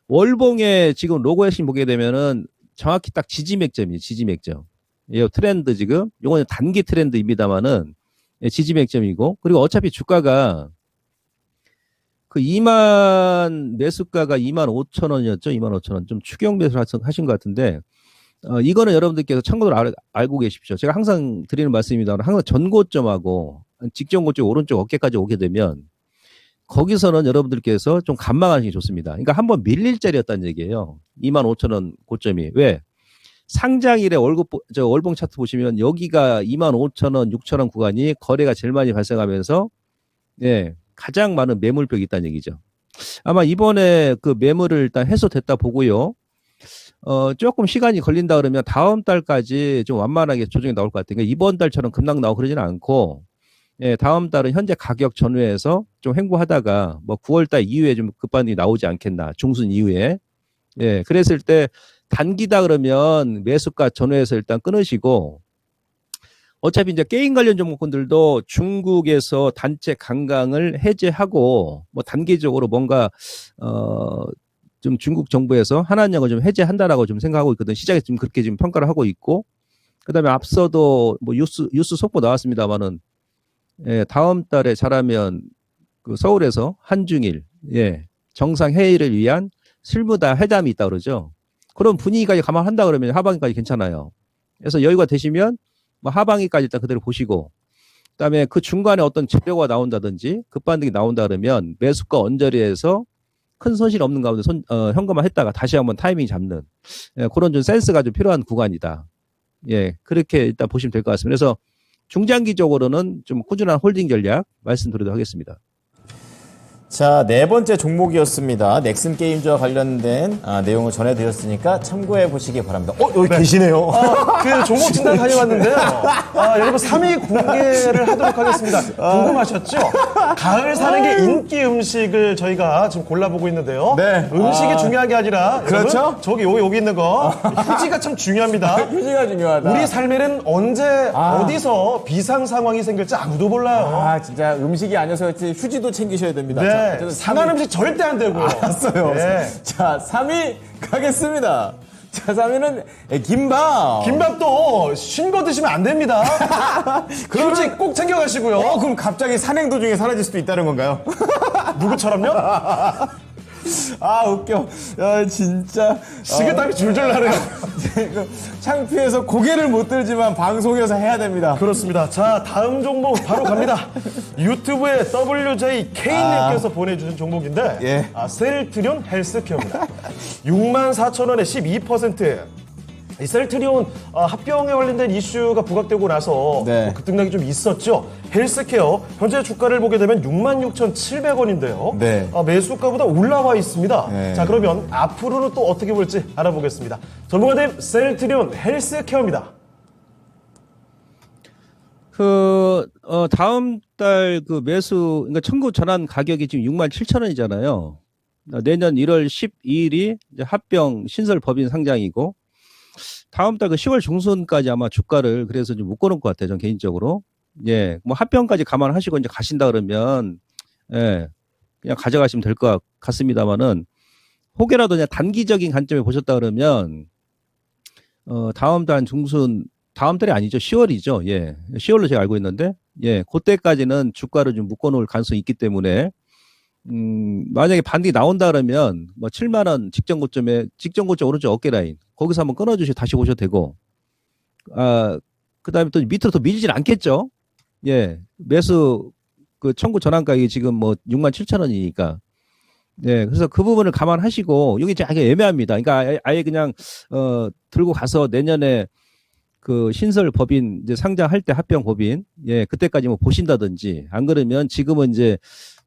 월봉의 지금 로고 핵심 보게 되면은 정확히 딱 지지맥점이에요. 지지맥점. 이 트렌드 지금 이거는 단기 트렌드입니다만은 지지맥점이고 그리고 어차피 주가가 그 2만 매수가가 25,000원이었죠. 25,000원. 좀 추격 매수를 하신 것 같은데 이거는 여러분들께서 참고로 알고 계십시오. 제가 항상 드리는 말씀입니다만 항상 전고점하고 직전 고점 오른쪽 어깨까지 오게 되면 거기서는 여러분들께서 좀 감망하시는 게 좋습니다. 그러니까 한번 밀릴 자리였다는 얘기예요. 25,000원 고점이. 왜? 상장일에 월봉 차트 보시면 여기가 25,000원, 6,000원 구간이 거래가 제일 많이 발생하면서 예, 가장 많은 매물벽이 있다는 얘기죠. 아마 이번에 그 매물을 일단 해소됐다 보고요. 조금 시간이 걸린다 그러면 다음 달까지 좀 완만하게 조정이 나올 것 같아요. 그러니까 이번 달처럼 급락 나오고 그러지는 않고 예, 다음 달은 현재 가격 전후에서 좀 횡보하다가 뭐 9월 달 이후에 좀 급반등이 나오지 않겠나. 중순 이후에. 예, 그랬을 때 단기다 그러면 매수가 전후에서 일단 끊으시고 어차피 이제 게임 관련 종목군들도 중국에서 단체 관광을 해제하고 뭐 단기적으로 뭔가 좀 중국 정부에서 한한령을 좀 해제한다라고 좀 생각하고 있거든. 시장에 좀 그렇게 지금 평가를 하고 있고, 그다음에 앞서도 뭐 뉴스 속보 나왔습니다만은, 예, 다음 달에 잘하면 그 서울에서 한중일, 예, 정상 회의를 위한 실무다 회담이 있다 그러죠. 그런 분위기까지 감안한다 그러면 하반기까지 괜찮아요. 그래서 여유가 되시면 뭐 하반기까지 일단 그대로 보시고, 그다음에 그 중간에 어떤 재료가 나온다든지 급반등이 나온다 그러면 매수가 언저리에서 큰 손실 없는 가운데 현금화했다가 다시 한번 타이밍 잡는, 예, 그런 좀 센스가 좀 필요한 구간이다. 예, 그렇게 일단 보시면 될 것 같습니다. 그래서 중장기적으로는 좀 꾸준한 홀딩 전략 말씀드리도록 하겠습니다. 자, 네 번째 종목이었습니다. 넥슨 게임즈와 관련된 내용을 전해드렸으니까 참고해 보시기 바랍니다. 여기 계시네요. 그 종목 진단 다녀왔는데요. 여러분 3위 공개를 하도록 하겠습니다. 궁금하셨죠? 가을 사는 게 인기 음식을 저희가 지금 골라보고 있는데요. 네. 음식이 중요한 게 아니라 그렇죠? 여러분, 저기 여기 있는 거 휴지가 참 중요합니다. 휴지가 중요하다. 우리 삶에는 언제 어디서 비상 상황이 생길지 아무도 몰라요. 진짜 음식이 아니어서 그렇지 휴지도 챙기셔야 됩니다. 네. 자, 어쨌든 상한 음식 절대 안 되고요. 알았어요. 네. 자, 3위 가겠습니다. 자, 3위는 김밥. 김밥도 신 거 드시면 안 됩니다. 휴지 꼭 챙겨가시고요. 그럼 갑자기 산행 도중에 사라질 수도 있다는 건가요? 누구처럼요? 웃겨. 야, 진짜. 식은땀이 줄줄 나네요. 창피해서 고개를 못 들지만 방송에서 해야 됩니다. 그렇습니다. 자, 다음 종목 바로 갑니다. 유튜브에 WJK님께서 보내주신 종목인데, 예. 셀트리온 헬스케어입니다. 64,000원에 12%. 이 셀트리온 합병에 관련된 이슈가 부각되고 나서 네. 급등락이 좀 있었죠. 헬스케어 현재 주가를 보게 되면 66,700원인데요. 네. 매수가보다 올라와 있습니다. 네. 자, 그러면 앞으로는 또 어떻게 볼지 알아보겠습니다. 전문가님, 셀트리온 헬스케어입니다. 다음 달 그 매수, 그러니까 청구 전환 가격이 지금 67,000원이잖아요. 내년 1월 12일이 이제 합병 신설 법인 상장이고, 다음 달 그 10월 중순까지 아마 주가를 그래서 좀 묶어놓을 것 같아요. 전 개인적으로. 예, 뭐 합병까지 감안하시고 이제 가신다 그러면, 예, 그냥 가져가시면 될 것 같습니다만은, 혹여라도 그냥 단기적인 관점에 보셨다 그러면, 다음 달 중순, 다음 달이 아니죠. 10월이죠. 예. 10월로 제가 알고 있는데, 예, 그때까지는 주가를 좀 묶어놓을 가능성이 있기 때문에, 만약에 반등이 나온다 그러면, 뭐 7만원 직전 고점 오른쪽 어깨 라인, 거기서 한번 끊어주시고 다시 보셔도 되고, 그 다음에 또 밑으로 더 밀리진 않겠죠? 예. 매수, 그 청구 전환가격이 지금 뭐 67,000원이니까. 예. 그래서 그 부분을 감안하시고, 여기 되게 애매합니다. 그러니까 아예 그냥, 들고 가서 내년에 그 신설 법인 이제 상장할 때 합병 법인, 예, 그때까지 뭐 보신다든지, 안 그러면 지금은 이제,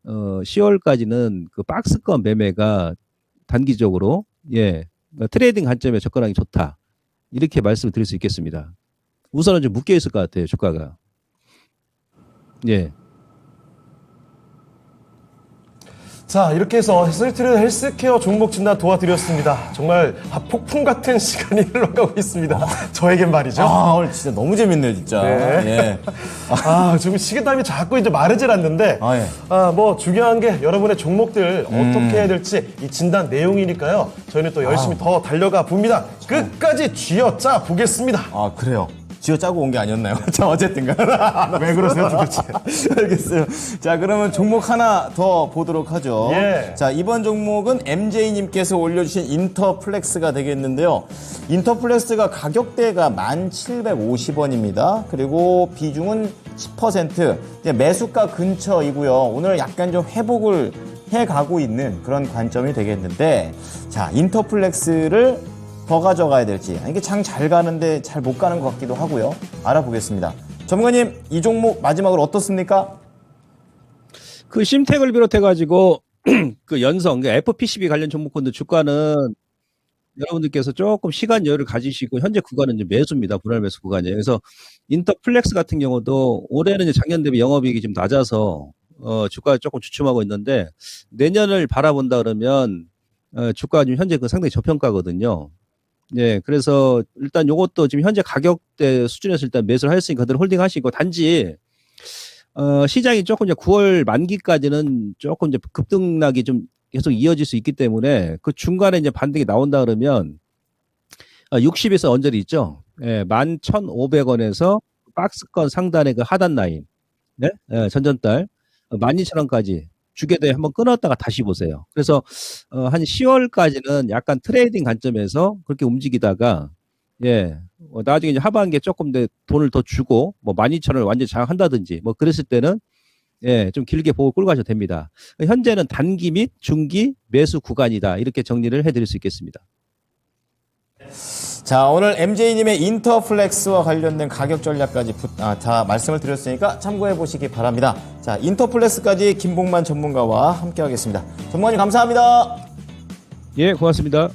10월까지는 그 박스권 매매가 단기적으로, 예, 트레이딩 관점에 접근하기 좋다. 이렇게 말씀을 드릴 수 있겠습니다. 우선은 좀 묶여 있을 것 같아요, 주가가. 예. 자, 이렇게 해서 셀트리온 헬스케어 종목 진단 도와드렸습니다. 정말 폭풍 같은 시간이 흘러가고 있습니다. 저에겐 말이죠. 오늘 진짜 너무 재밌네요, 진짜. 네. 예. 지금 식은땀이 자꾸 이제 마르질 않는데, 예. 뭐 중요한 게 여러분의 종목들 어떻게 해야 될지 이 진단 내용이니까요. 저희는 또 열심히 더 달려가 봅니다. 끝까지 쥐어짜 보겠습니다. 그래요. 쥐어 짜고 온 게 아니었나요? 자, 어쨌든 왜 그러세요, 도대체? 알겠어요. 자, 그러면 종목 하나 더 보도록 하죠. 예. 자, 이번 종목은 MJ님께서 올려주신 인터플렉스가 되겠는데요. 인터플렉스가 가격대가 1,750원입니다. 그리고 비중은 10%. 이제 매수가 근처이고요. 오늘 약간 좀 회복을 해가고 있는 그런 관점이 되겠는데, 자, 인터플렉스를 더 가져가야 될지, 이게 장 잘 가는데 잘 못 가는 것 같기도 하고요. 알아보겠습니다. 전문가님, 이 종목 마지막으로 어떻습니까? 그 심텍을 비롯해가지고 그 연성, 그 FPCB 관련 종목군들 주가는 여러분들께서 조금 시간 여유를 가지시고 현재 구간은 이제 매수입니다. 분할 매수 구간이에요. 그래서 인터플렉스 같은 경우도 올해는 이제 작년 대비 영업이익이 좀 낮아서 주가가 조금 주춤하고 있는데 내년을 바라본다 그러면 주가가 지금 현재 그 상당히 저평가거든요. 예, 그래서 일단 요것도 지금 현재 가격대 수준에서 일단 매수를 하셨으니까 그대로 홀딩 하시고 단지 시장이 조금 이제 9월 만기까지는 조금 이제 급등락이 좀 계속 이어질 수 있기 때문에 그 중간에 이제 반등이 나온다 그러면 60에서 언저리 있죠. 예, 11,500원에서 박스권 상단의 그 하단 라인, 네? 예, 전전달 12,000원까지 주게돼 한번 끊었다가 다시 보세요. 그래서 한 10월까지는 약간 트레이딩 관점에서 그렇게 움직이다가 예, 나중에 이제 하반기에 조금 더 돈을 더 주고 뭐 12,000원을 완전히 장악한다든지 뭐 그랬을 때는 예, 좀 길게 보고 끌고 가셔도 됩니다. 현재는 단기 및 중기 매수 구간이다. 이렇게 정리를 해드릴 수 있겠습니다. 자, 오늘 MJ님의 인터플렉스와 관련된 가격 전략까지 다 말씀을 드렸으니까 참고해 보시기 바랍니다. 자, 인터플렉스까지 김봉만 전문가와 함께 하겠습니다. 전문가님 감사합니다. 예, 고맙습니다.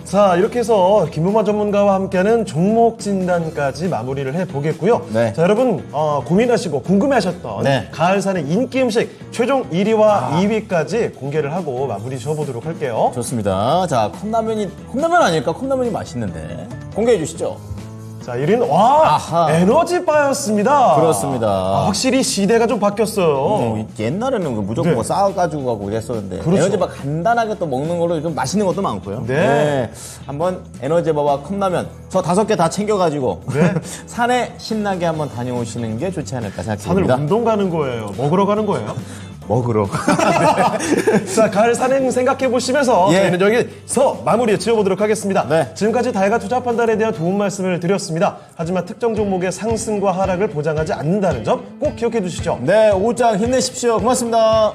자, 이렇게 해서 김봉만 전문가와 함께하는 종목 진단까지 마무리를 해보겠고요. 네. 자, 여러분 고민하시고 궁금해하셨던 네. 가을산의 인기 음식 최종 1위와 2위까지 공개를 하고 마무리 지어보도록 할게요. 좋습니다. 자, 컵라면 아닐까? 컵라면이 맛있는데. 공개해 주시죠. 자, 1위는 에너지바였습니다. 그렇습니다. 확실히 시대가 좀 바뀌었어요. 옛날에는 무조건 네. 뭐 싸가지고 가고 그랬었는데 그렇죠. 에너지바 간단하게 또 먹는 걸로 좀 맛있는 것도 많고요. 네. 한번 에너지바와 컵라면 저 5개 다 챙겨가지고 네. 산에 신나게 한번 다녀오시는 게 좋지 않을까 산을 생각합니다. 운동 가는 거예요. 먹으러 가는 거예요. 먹으러. 자, 가을 산행 생각해 보시면서 예. 저희는 여기서 마무리 지어보도록 하겠습니다. 네. 지금까지 다이가 투자 판단에 대한 도움 말씀을 드렸습니다. 하지만 특정 종목의 상승과 하락을 보장하지 않는다는 점 꼭 기억해 두시죠. 네, 오장 힘내십시오. 고맙습니다.